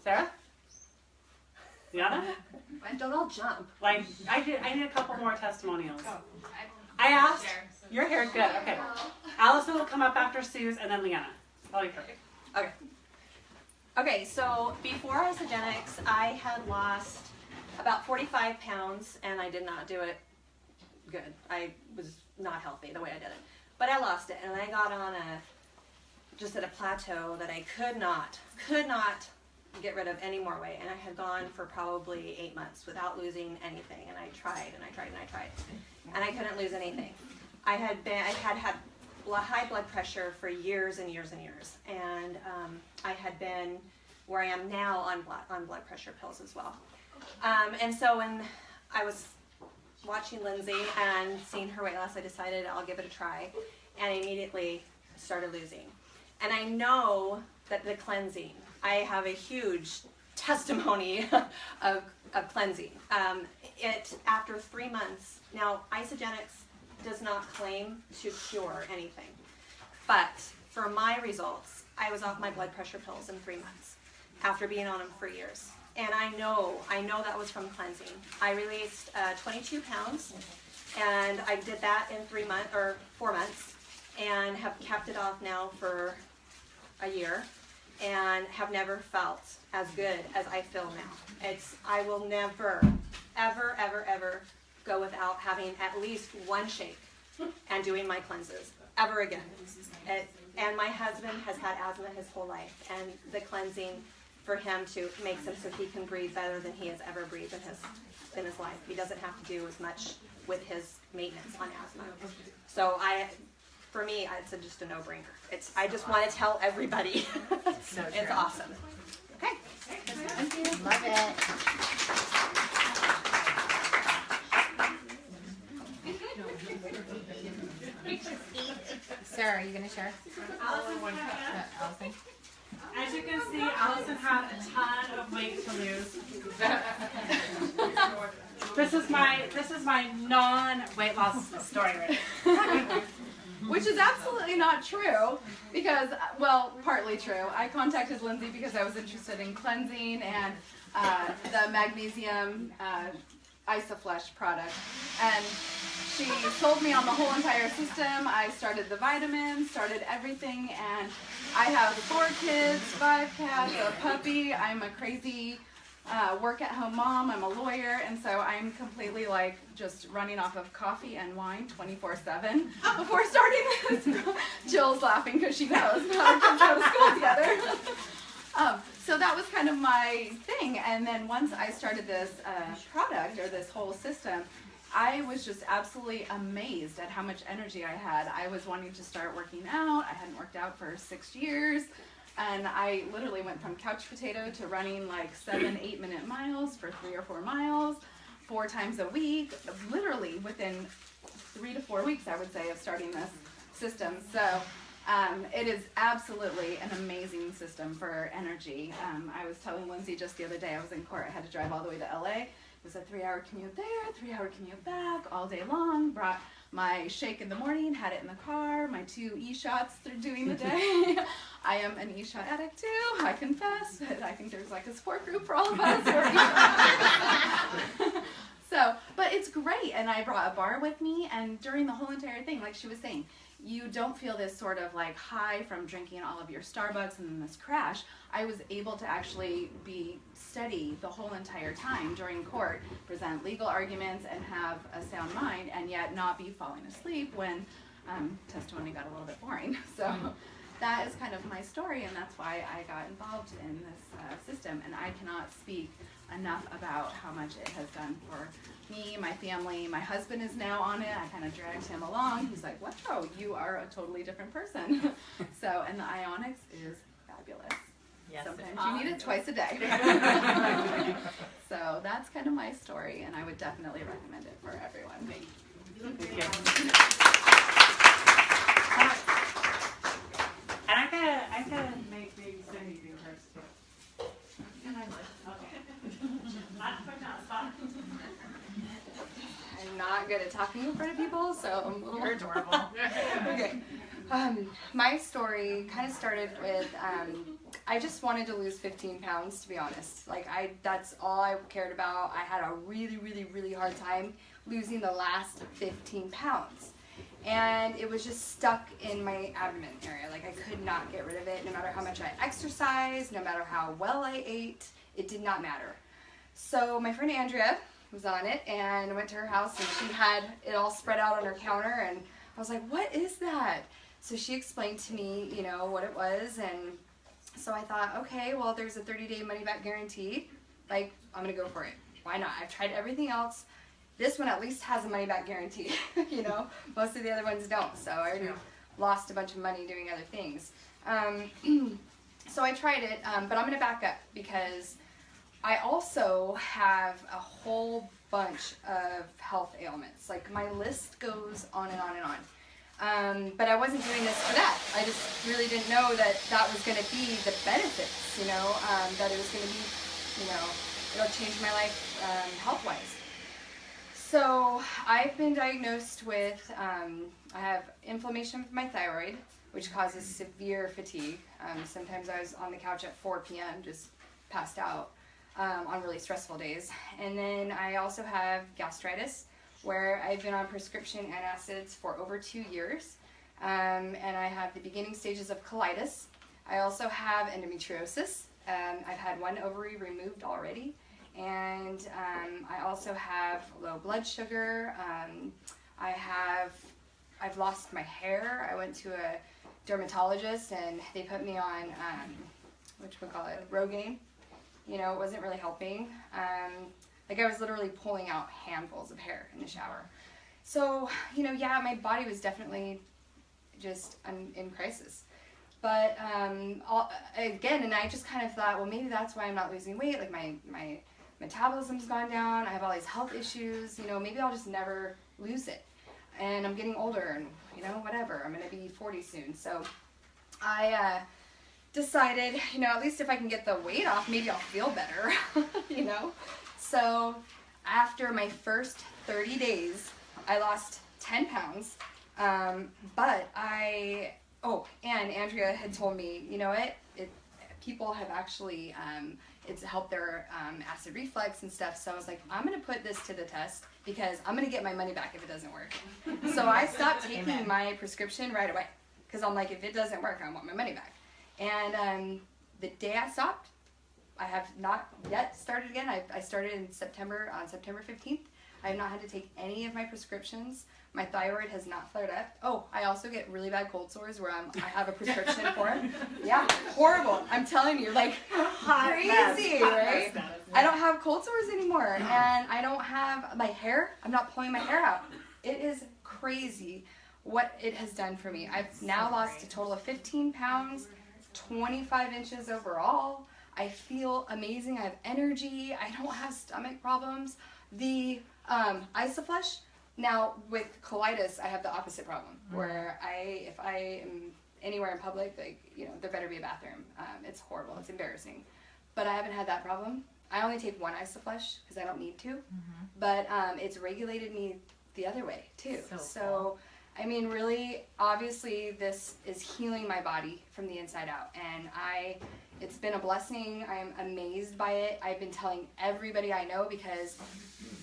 Sarah? Liana? Don't all jump. I need a couple more testimonials. Oh, I asked. Share, so- You're here, good, okay. Allison will come up after Suze and then Liana. That'll be perfect. Okay, so before Isogenics, I had lost about 45 pounds, and I did not do it good. I was not healthy the way I did it. But I lost it, and I got on just at a plateau that I could not get rid of any more weight. And I had gone for probably 8 months without losing anything. And I tried, and I tried, and I tried. And I couldn't lose anything. I had high blood pressure for years and years and years. And I had been where I am now on blood pressure pills as well. And so when I was watching Lindsay and seeing her weight loss, I decided I'll give it a try, and immediately started losing. And I know that the cleansing, I have a huge testimony of cleansing. After 3 months, now Isogenics does not claim to cure anything, but for my results, I was off my blood pressure pills in 3 months after being on them for years. And I know that was from cleansing. I released 22 pounds, and I did that in 4 months, and have kept it off now for a year, and have never felt as good as I feel now. I will never, ever, ever, ever go without having at least one shake and doing my cleanses ever again. And my husband has had asthma his whole life, and the cleansing for him to makes him so he can breathe better than he has ever breathed in his life. He doesn't have to do as much with his maintenance on asthma. So for me, it's just a no-brainer. I just want to tell everybody. It's awesome. Okay. Thank you. Love it. Sarah, are you going to share? Allison, Allison? as you can see, Allison had a ton of weight to lose. This is my non-weight loss story right here. Which is absolutely not true because, well, partly true. I contacted Lindsay because I was interested in cleansing and the magnesium Isoflesh product. And she sold me on the whole entire system. I started the vitamins, started everything, and I have 4 kids, 5 cats, a puppy. I'm a crazy work-at-home mom. I'm a lawyer, and so I'm completely like just running off of coffee and wine 24/7 before starting this. Jill's laughing because she knows how our kids go to school together. So that was kind of my thing, and then once I started this product or this whole system, I was just absolutely amazed at how much energy I had. I was wanting to start working out. I hadn't worked out for 6 years. And I literally went from couch potato to running like 7-8 minute miles for 3 or 4 miles, 4 times a week, literally within 3 to 4 weeks, I would say, of starting this system. So it is absolutely an amazing system for energy. I was telling Lindsay just the other day, I was in court, I had to drive all the way to LA. It was a 3-hour commute there, 3-hour commute back, all day long. Brought my shake in the morning, had it in the car, my 2 e-shots through doing the day. I am an e-shot addict too, I confess. I think there's like a support group for all of us. So, but it's great, and I brought a bar with me, and during the whole entire thing, like she was saying, you don't feel this sort of like high from drinking all of your Starbucks and then this crash. I was able to actually be steady the whole entire time during court, present legal arguments and have a sound mind, and yet not be falling asleep when testimony got a little bit boring. So that is kind of my story, and that's why I got involved in this system, and I cannot speak enough about how much it has done for me, my family. My husband is now on it. I kind of dragged him along. He's like, wow, you are a totally different person. So, and the Ionix is fabulous. Yes, Sometimes you need it twice a day. So that's kind of my story, and I would definitely recommend it for everyone. Thank you. And I gotta make maybe Cindy do hers too. Okay. Not putting out spot. I'm not good at talking in front of people, so I'm a little. You're adorable. Okay. My story kind of started with I just wanted to lose 15 pounds, to be honest. Like that's all I cared about. I had a really, really, really hard time losing the last 15 pounds. And it was just stuck in my abdomen area. Like I could not get rid of it, no matter how much I exercised, no matter how well I ate, it did not matter. So my friend Andrea was on it, and I went to her house, and she had it all spread out on her counter, and I was like, what is that? So she explained to me, you know, what it was, and so I thought, okay, well, there's a 30-day money-back guarantee. Like, I'm going to go for it. Why not? I've tried everything else. This one at least has a money-back guarantee, you know? Most of the other ones don't, so I already lost a bunch of money doing other things. So I tried it, but I'm going to back up because I also have a whole bunch of health ailments. Like, my list goes on and on and on. But I wasn't doing this for that. I just really didn't know that that was going to be the benefits, you know, that it was going to be, you know, it'll change my life health-wise. So I've been diagnosed with, I have inflammation of my thyroid, which causes severe fatigue. Sometimes I was on the couch at 4 p.m. just passed out on really stressful days. And then I also have gastritis, where I've been on prescription antacids for over 2 years. And I have the beginning stages of colitis. I also have endometriosis. I've had 1 ovary removed already. and I also have low blood sugar. I've lost my hair. I went to a dermatologist and they put me on Rogaine. You know, it wasn't really helping. Like I was literally pulling out handfuls of hair in the shower. So, you know, yeah, my body was definitely just in crisis. But again, and I just kind of thought, well, maybe that's why I'm not losing weight. Like my metabolism's gone down. I have all these health issues. You know, maybe I'll just never lose it. And I'm getting older, and you know, whatever. I'm gonna be 40 soon. So I decided, you know, at least if I can get the weight off, maybe I'll feel better. You know. So after my first 30 days, I lost 10 pounds. But and Andrea had told me, you know what, people have actually, it's helped their acid reflux and stuff. So I was like, I'm going to put this to the test because I'm going to get my money back if it doesn't work. So I stopped taking my prescription right away because I'm like, if it doesn't work, I want my money back. And the day I stopped, I have not yet started again. I started on September 15th. I have not had to take any of my prescriptions. My thyroid has not flared up. Oh, I also get really bad cold sores where I have a prescription for it. Yeah, horrible. I'm telling you, like crazy, right? I don't have cold sores anymore, and I don't have my hair. I'm not pulling my hair out. It is crazy what it has done for me. I've now lost a total of 15 pounds, 25 inches overall. I feel amazing. I have energy. I don't have stomach problems. The Isoflush. Now with colitis, I have the opposite problem where if I am anywhere in public, like, you know, there better be a bathroom. It's horrible. It's embarrassing. But I haven't had that problem. I only take one Isoflush because I don't need to. But it's regulated me the other way too. So I mean, really, obviously, this is healing my body from the inside out, and it's been a blessing. I'm amazed by it. I've been telling everybody I know because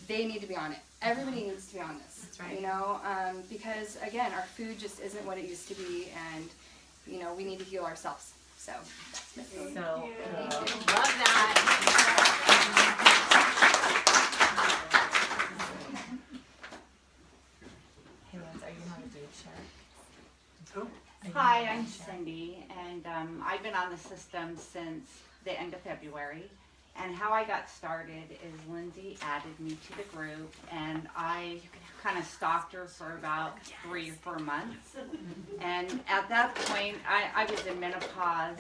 they need to be on it. Everybody needs to be on this. That's right. You know, because again, our food just isn't what it used to be, and you know, we need to heal ourselves. So that's my thing. So Love that. Hey, Liz, are you on a dude share? Hi, I'm Cindy, and I've been on the system since the end of February. And how I got started is Lindsay added me to the group, and I kind of stalked her for about 3 or 4 months. And at that point, I was in menopause.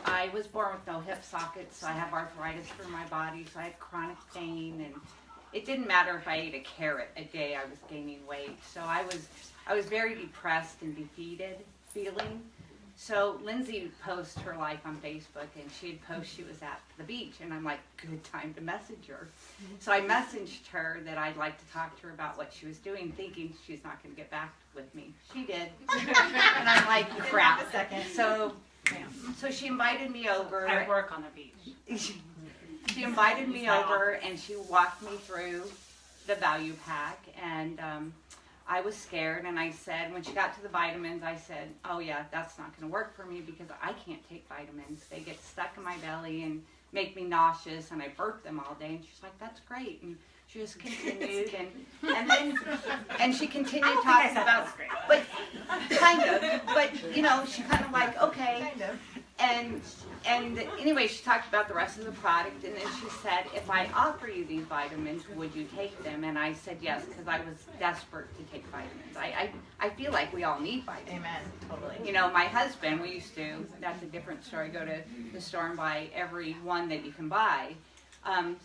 I was born with no hip sockets, so I have arthritis through my body, so I had chronic pain, and it didn't matter if I ate a carrot a day, I was gaining weight. So I was very depressed and defeated feeling. So Lindsay posted her life on Facebook, and she'd post she was at the beach, and I'm like, good time to message her. So I messaged her that I'd like to talk to her about what she was doing, thinking she's not going to get back with me. She did. And I'm like, crap. So she invited me over. I work on the beach. She invited me over, and she walked me through the value pack, and I was scared, and I said, when she got to the vitamins, I said, oh yeah, that's not going to work for me because I can't take vitamins. They get stuck in my belly and make me nauseous, and I burp them all day. And she's like, that's great. And she just continued, and she continued talking about, but kind of, but you know, she kind of like, okay. Kind of. And anyway, she talked about the rest of the product, and then she said, if I offer you these vitamins, would you take them? And I said yes, because I was desperate to take vitamins. I feel like we all need vitamins. Amen. Totally. You know, my husband, we used to, that's a different story, go to the store and buy every one that you can buy.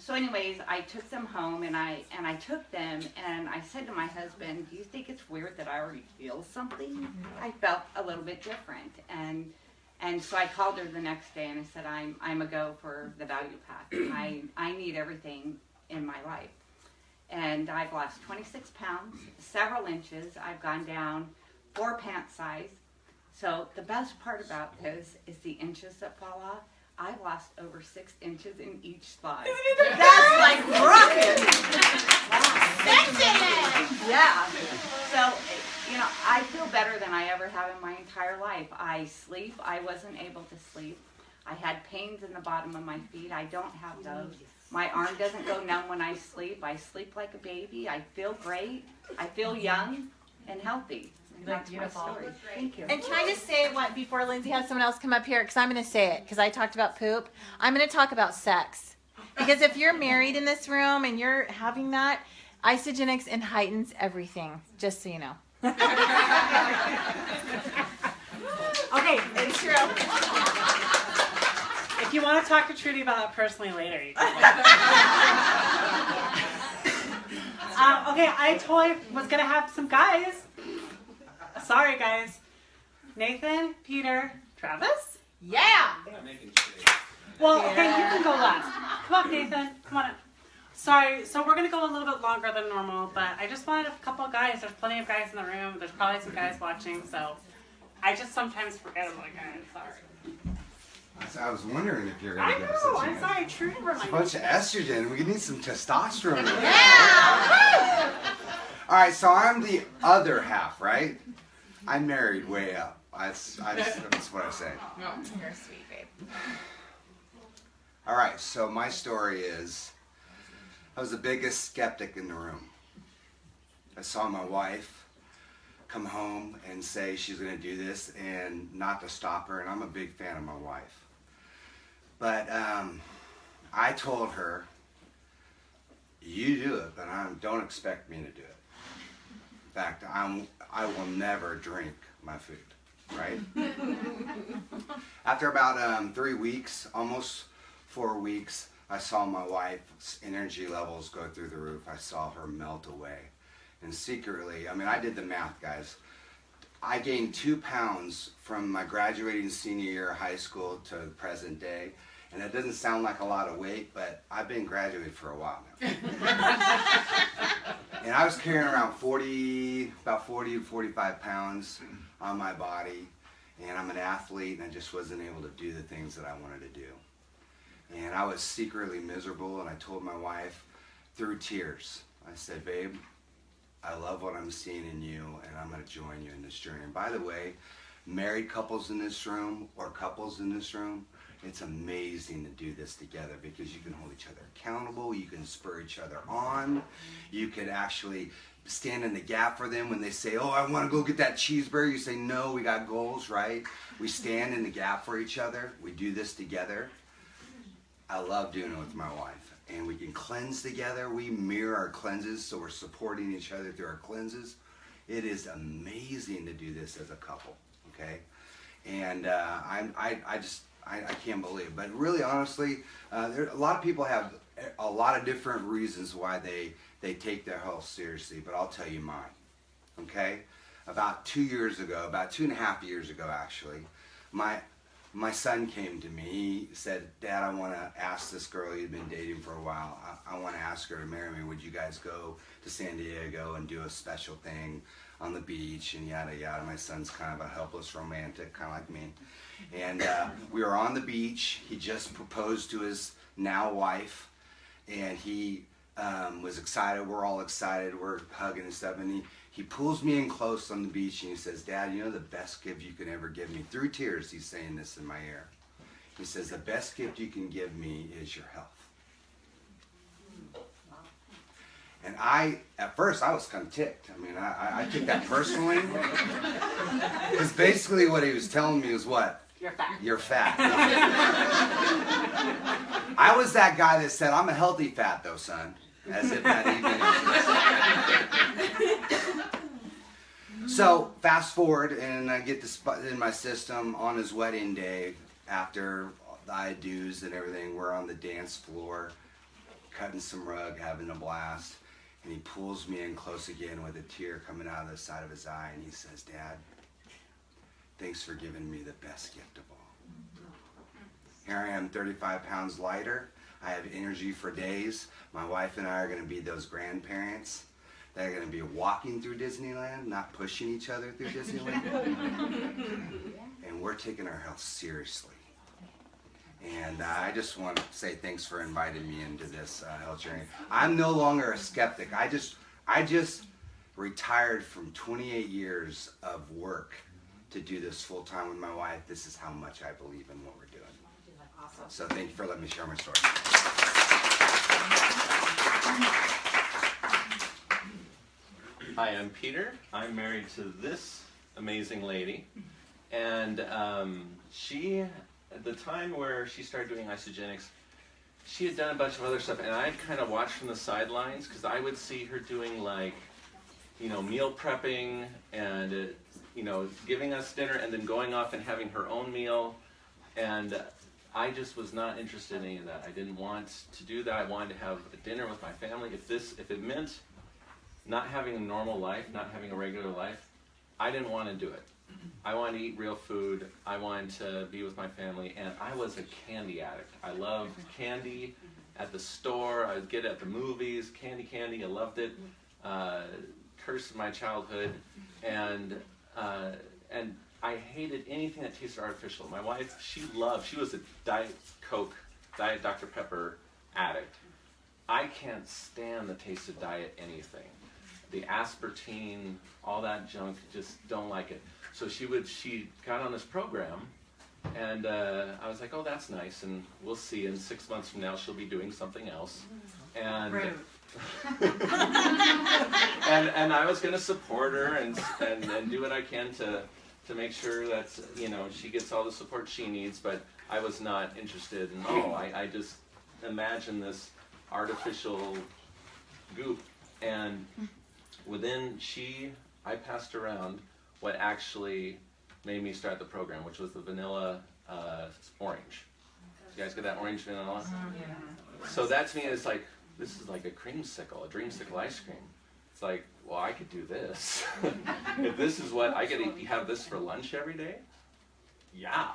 So anyways, I took them home, and I took them, and I said to my husband, do you think it's weird that I already feel something? I felt a little bit different, and so I called her the next day, and I said, I'm a go for the value pack. I need everything in my life. And I've lost 26 pounds, several inches. I've gone down 4 pant size. So the best part about this is the inches that fall off. I've lost over 6 inches in each thigh. That's like rocket. Yeah. So, you know, I feel better than I ever have in my entire life. I sleep. I wasn't able to sleep. I had pains in the bottom of my feet. I don't have those. My arm doesn't go numb when I sleep. I sleep like a baby. I feel great. I feel young and healthy. And that's beautiful. my story. Thank you. And can I just say what before Lindsay has someone else come up here? Because I'm going to say it because I talked about poop. I'm going to talk about sex. Because if you're married in this room and you're having that, Isagenix heightens everything. Just so you know. Okay, It's true. if you want to talk to Trudy about it personally later, you can. Okay, I totally was gonna have some guys. Sorry, guys. Nathan, Peter, Travis. Yeah. Well, okay, you can go last. Come on, Nathan. Come on up. Sorry, so we're gonna go a little bit longer than normal, but I just wanted a couple of guys. There's plenty of guys in the room. There's probably some guys watching, so I just sometimes forget about guys. Sorry. I was wondering if you're I going to get know. such I'm sorry. Trudy a reminded bunch me. of estrogen. We need some testosterone. Yeah. All right, so I'm the other half, right? I'm married way up. That's what I say. You're sweet, babe. All right, so my story is I was the biggest skeptic in the room. I saw my wife come home and say she's going to do this and not to stop her, and I'm a big fan of my wife. But I told her, you do it, but don't expect me to do it. In fact, I will never drink my food, right? After about 3 weeks, almost 4 weeks, I saw my wife's energy levels go through the roof. I saw her melt away. And secretly, I mean, I did the math, guys. I gained 2 pounds from my graduating senior year of high school to the present day. And it doesn't sound like a lot of weight, but I've been graduated for a while now. And I was carrying around about 40 to 45 pounds on my body. And I'm an athlete, and I just wasn't able to do the things that I wanted to do. And I was secretly miserable, and I told my wife through tears, I said, babe, I love what I'm seeing in you, and I'm going to join you in this journey. And by the way, married couples in this room or couples in this room, it's amazing to do this together because you can hold each other accountable, you can spur each other on, you can actually stand in the gap for them when they say, oh, I want to go get that cheeseburger. You say, no, we got goals, right? We stand in the gap for each other. We do this together. I love doing it with my wife. And we can cleanse together. We mirror our cleanses, so we're supporting each other through our cleanses. It is amazing to do this as a couple, okay? And I can't believe it. But really, honestly, a lot of people have a lot of different reasons why they take their health seriously, but I'll tell you mine, okay? About 2 years ago, about 2.5 years ago, actually, my son came to me. He said, Dad, I want to ask this girl you've been dating for a while. I want to ask her to marry me. Would you guys go to San Diego and do a special thing on the beach and yada yada? My son's kind of a helpless romantic, kind of like me. And we were on the beach. He just proposed to his now wife, and he was excited. We're all excited. We're hugging and stuff. And he pulls me in close on the beach and he says, Dad, you know the best gift you can ever give me? Through tears, he's saying this in my ear. He says, the best gift you can give me is your health. And at first, I was kind of ticked. I mean, I took that personally. Because basically what he was telling me was what? You're fat. You're fat. I was that guy that said, I'm a healthy fat though, son. As if that even exists. So, fast forward, and I get this in my system on his wedding day, after the I-do's and everything, we're on the dance floor, cutting some rug, having a blast, and he pulls me in close again with a tear coming out of the side of his eye, and he says, Dad, thanks for giving me the best gift of all. Here I am, 35 pounds lighter. I have energy for days. My wife and I are going to be those grandparents that are going to be walking through Disneyland, not pushing each other through Disneyland. And we're taking our health seriously. And I just want to say thanks for inviting me into this health journey. I'm no longer a skeptic. I just retired from 28 years of work to do this full time with my wife. This is how much I believe in what we're doing. So thank you for letting me share my story. Hi, I'm Peter. I'm married to this amazing lady. And she, at the time where she started doing Isagenix, she had done a bunch of other stuff, and I'd kind of watched from the sidelines, because I would see her doing, like, you know, meal prepping and, you know, giving us dinner and then going off and having her own meal. And I just was not interested in any of that. I didn't want to do that. I wanted to have a dinner with my family. If it meant not having a normal life, not having a regular life, I didn't want to do it. I wanted to eat real food. I wanted to be with my family, and I was a candy addict. I loved candy at the store. I would get it at the movies, candy. I loved it. Curse of my childhood, and I hated anything that tasted artificial. My wife, she was a Diet Coke, Diet Dr. Pepper addict. I can't stand the taste of diet anything. The aspartame, all that junk, just don't like it. So she got on this program, and I was like, oh, that's nice, and we'll see. In 6 months from now, she'll be doing something else. And and I was going to support her and do what I can to make sure that, you know, she gets all the support she needs. But I was not interested in all. I just imagined this artificial goop, and I passed around what actually made me start the program, which was the vanilla orange. You guys get that orange vanilla? Yeah. So that to me is like, this is like a creamsicle, a dreamsicle ice cream. It's like, well, I could do this. If this is what I get to have this for lunch every day, yeah,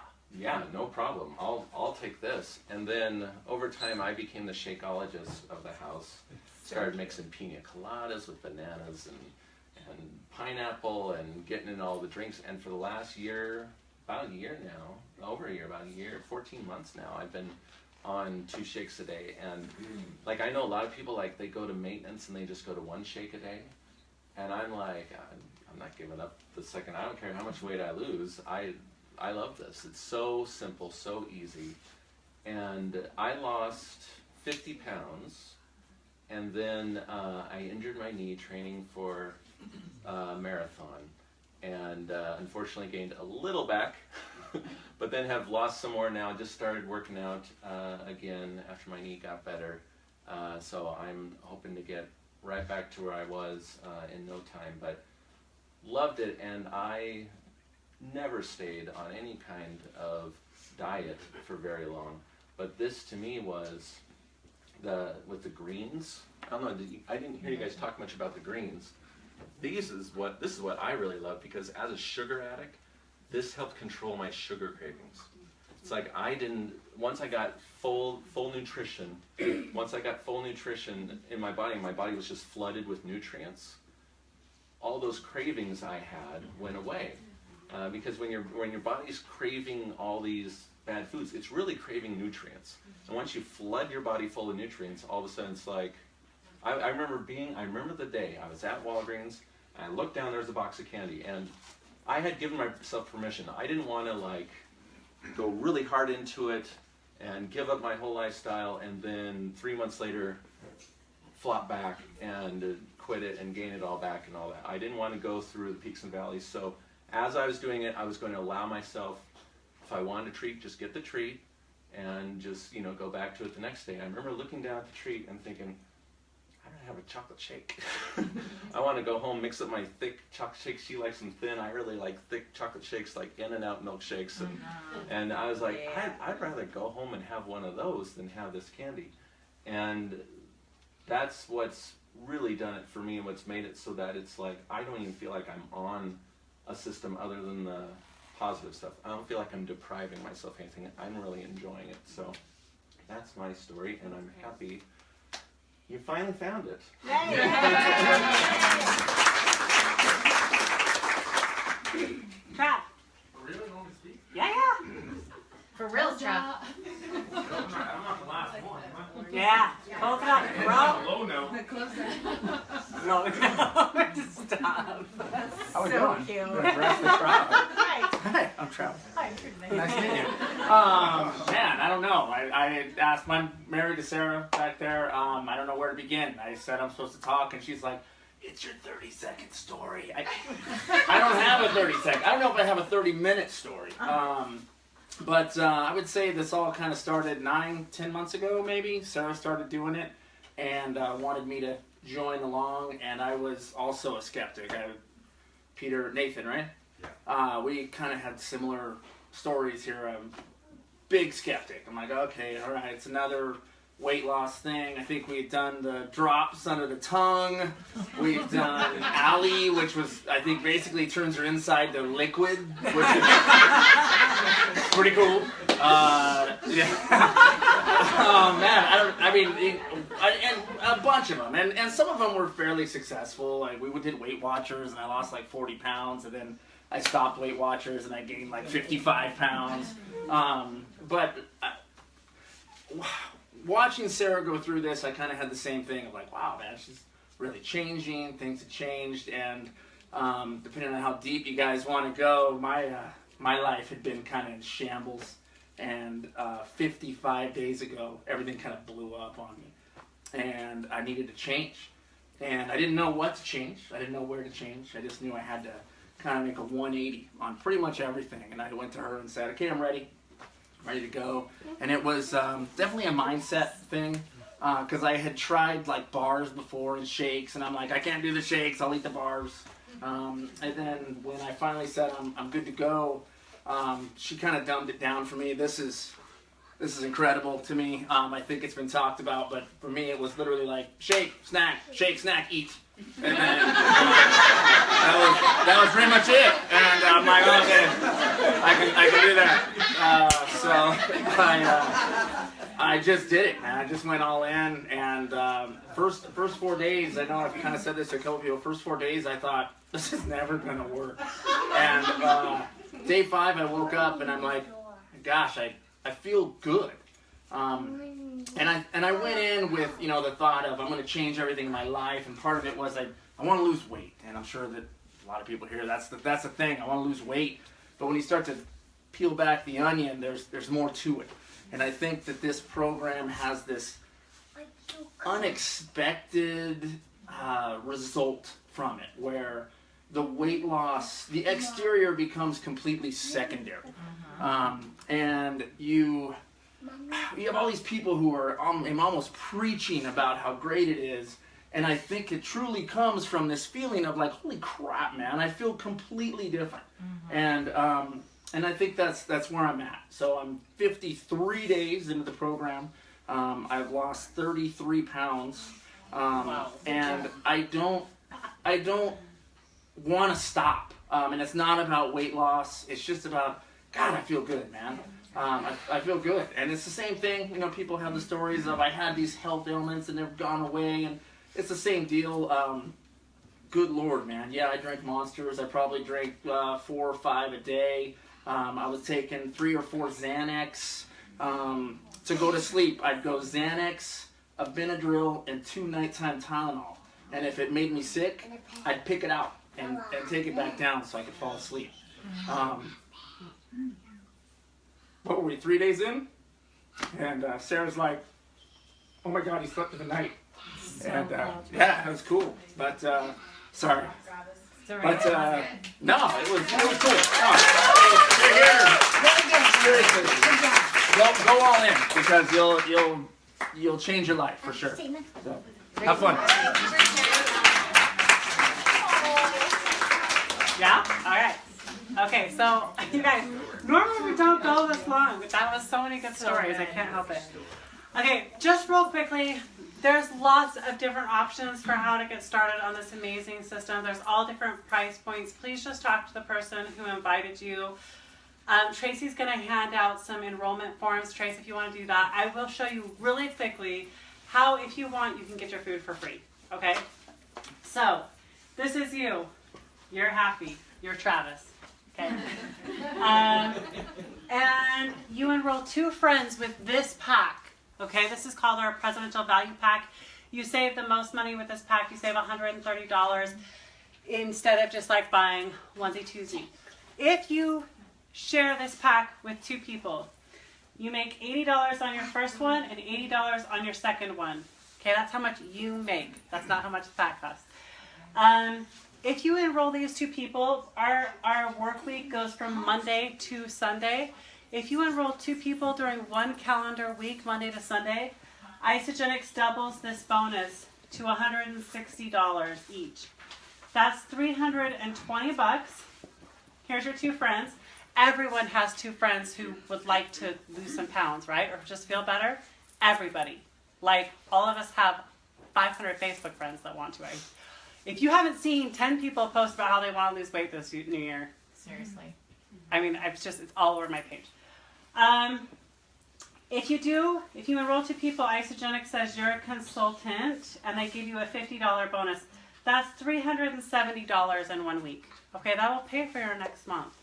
no problem. I'll take this. And then over time, I became the shakeologist of the house. Started mixing pina coladas with bananas and pineapple and getting in all the drinks. And for the last year, about a year now, 14 months now, I've been on 2 shakes a day. And like, I know a lot of people, like, they go to maintenance and they just go to 1 shake a day. And I'm like, I'm not giving up the second. I don't care how much weight I lose. I love this. It's so simple, so easy. And I lost 50 pounds. And then I injured my knee training for marathon, and unfortunately gained a little back, but then have lost some more now. Just started working out again after my knee got better, so I'm hoping to get right back to where I was in no time. But loved it, and I never stayed on any kind of diet for very long. But this to me was with the greens. I don't know. I didn't hear you guys talk much about the greens. This is what I really love, because as a sugar addict, this helped control my sugar cravings. It's like once I got full nutrition, once I got full nutrition in my body was just flooded with nutrients. All those cravings I had went away, because when your body's craving all these bad foods, it's really craving nutrients. And once you flood your body full of nutrients, all of a sudden it's like, I remember the day I was at Walgreens, and I looked down, there was a box of candy, and I had given myself permission. I didn't want to, like, go really hard into it and give up my whole lifestyle, and then 3 months later flop back and quit it and gain it all back and all that. I didn't want to go through the peaks and valleys. So as I was doing it, I was going to allow myself, if I wanted a treat, just get the treat and just, you know, go back to it the next day. I remember looking down at the treat and thinking, I don't have a chocolate shake. I want to go home, mix up my thick chocolate shakes. She likes them thin. I really like thick chocolate shakes, like In-N-Out milkshakes. And I was like, yeah. I'd rather go home and have one of those than have this candy. And that's what's really done it for me, and what's made it so that it's like, I don't even feel like I'm on a system other than the positive stuff. I don't feel like I'm depriving myself of anything. I'm really enjoying it. So that's my story, and I'm happy you finally found it. Trap. Really? Want me to speak? Yeah. For real, Trap. I'm not the last one. Yeah. Close it up, bro. Low note. No, stop. So cute. Address the crowd. Right. Hi, I'm Travis. Hi, Nice to meet you. Man, I don't know. I asked, I'm married to Sarah back there. I don't know where to begin. I said I'm supposed to talk, and she's like, it's your 30-second story. I don't have a 30-second. I don't know if I have a 30-minute story. But I would say this all kind of started 9-10 months ago, maybe. Sarah started doing it and wanted me to join along, and I was also a skeptic. Nathan, right? Yeah. We kind of had similar stories here. I'm big skeptic. I'm like, okay, all right, it's another weight loss thing. I think we've done the drops under the tongue. We've done Allie, which was, I think, basically turns her inside to liquid, which is pretty cool. Yeah. Oh man, and a bunch of them, and some of them were fairly successful. Like we did Weight Watchers, and I lost like 40 pounds, and then I stopped Weight Watchers, and I gained like 55 pounds. Watching Sarah go through this, I kind of had the same thing of like, wow, man, she's really changing. Things have changed, and depending on how deep you guys want to go, my life had been kind of in shambles. And 55 days ago, everything kind of blew up on me, and I needed to change. And I didn't know what to change. I didn't know where to change. I just knew I had to kind of make a 180 on pretty much everything. And I went to her and said, okay, I'm ready to go. And it was definitely a mindset thing, because I had tried like bars before and shakes, and I'm like, I can't do the shakes, I'll eat the bars. And then when I finally said I'm good to go, she kind of dumbed it down for me. This is incredible to me. I think it's been talked about, but for me it was literally like shake, snack, eat. And then, that was pretty much it. And I'm like, okay, I can do that. I just did it, man. I just went all in, and first 4 days, I know I've kind of said this to a couple people, first 4 days I thought, this is never going to work. And day 5 I woke up and I'm like, gosh, I feel good. And I went in with, the thought of I'm going to change everything in my life, and part of it was I want to lose weight, and I'm sure that a lot of people here, that's the thing, I want to lose weight. But when you start to peel back the onion, there's more to it. And I think that this program has this unexpected result from it, where the weight loss, the exterior becomes completely secondary. And you have all these people who are almost preaching about how great it is, and I think it truly comes from this feeling of like, holy crap, man, I feel completely different. And I think that's where I'm at. So I'm 53 days into the program. I've lost 33 pounds, and I don't want to stop. And it's not about weight loss. It's just about, God, I feel good, man. I feel good. And it's the same thing. People have the stories of I had these health ailments and they've gone away, and it's the same deal. Good Lord, man. Yeah, I drank Monsters. I probably drank 4 or 5 a day. I was taking 3 or 4 Xanax. To go to sleep, I'd go Xanax, a Benadryl, and 2 nighttime Tylenol. And if it made me sick, I'd pick it out and take it back down so I could fall asleep. What were we, 3 days in? And Sarah's like, oh my God, he slept through the night. And yeah, it was cool. But, sorry. But, no, it was cool. No, you're here. Seriously. Go all in, because you'll change your life for sure. So, have fun. Yeah? All right. Okay, so you guys, normally we don't go this long, but that was so many good stories. I can't help it. Okay, just real quickly, there's lots of different options for how to get started on this amazing system. There's all different price points. Please just talk to the person who invited you. Tracy's going to hand out some enrollment forms. Tracy, if you want to do that, I will show you really quickly how, if you want, you can get your food for free. Okay? So, this is you. You're happy. You're Travis. Okay? And you enroll 2 friends with this pack. Okay? This is called our Presidential Value Pack. You save the most money with this pack. You save $130 instead of just like buying onesie twosie. If you share this pack with 2 people. You make $80 on your first one and $80 on your second one. Okay, that's how much you make. That's not how much the pack costs. If you enroll these 2 people, our work week goes from Monday to Sunday. If you enroll 2 people during 1 calendar week, Monday to Sunday, Isagenix doubles this bonus to $160 each. That's $320. Here's your 2 friends. Everyone has 2 friends who would like to lose some pounds, right? Or just feel better. Everybody. Like, all of us have 500 Facebook friends that want to. Right? If you haven't seen 10 people post about how they want to lose weight this new year, Seriously. I mean, it's all over my page. If you enroll 2 people, Isagenix says you're a consultant, and they give you a $50 bonus. That's $370 in 1 week. Okay, that will pay for your next month.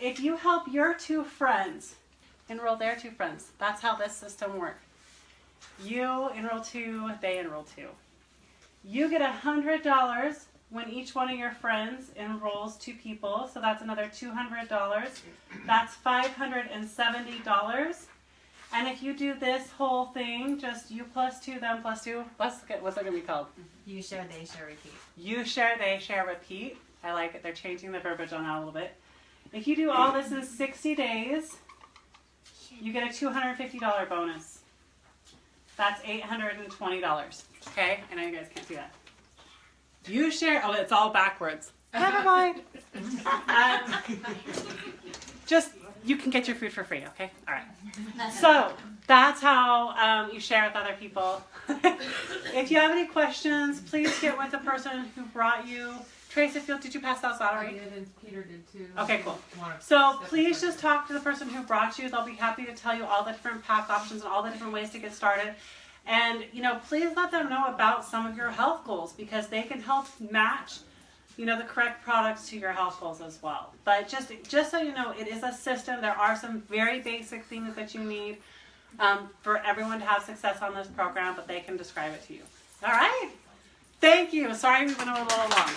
If you help your 2 friends enroll their 2 friends, that's how this system works. You enroll 2, they enroll 2. You get $100 when each one of your friends enrolls 2 people, so that's another $200. That's $570. And if you do this whole thing, just you plus 2, them plus 2, what's that going to be called? You share, they share, repeat. You share, they share, repeat. I like it. They're changing the verbiage on that a little bit. If you do all this in 60 days, you get a $250 bonus. That's $820. Okay? I know you guys can't see that. You share, oh, it's all backwards. Never mind. Just, you can get your food for free, okay? All right. So, that's how you share with other people. If you have any questions, please get with the person who brought you. Trace, did you pass out I lottery? did, and Peter did too. Okay, cool. Wanna So step please aside. just talk to the person who brought you. They'll be happy to tell you all the different pack options and all the different ways to get started. And, please let them know about some of your health goals, because they can help match, the correct products to your health goals as well. But just so you know, it is a system. There are some very basic things that you need for everyone to have success on this program, but they can describe it to you. All right? Thank you. Sorry we went a little long.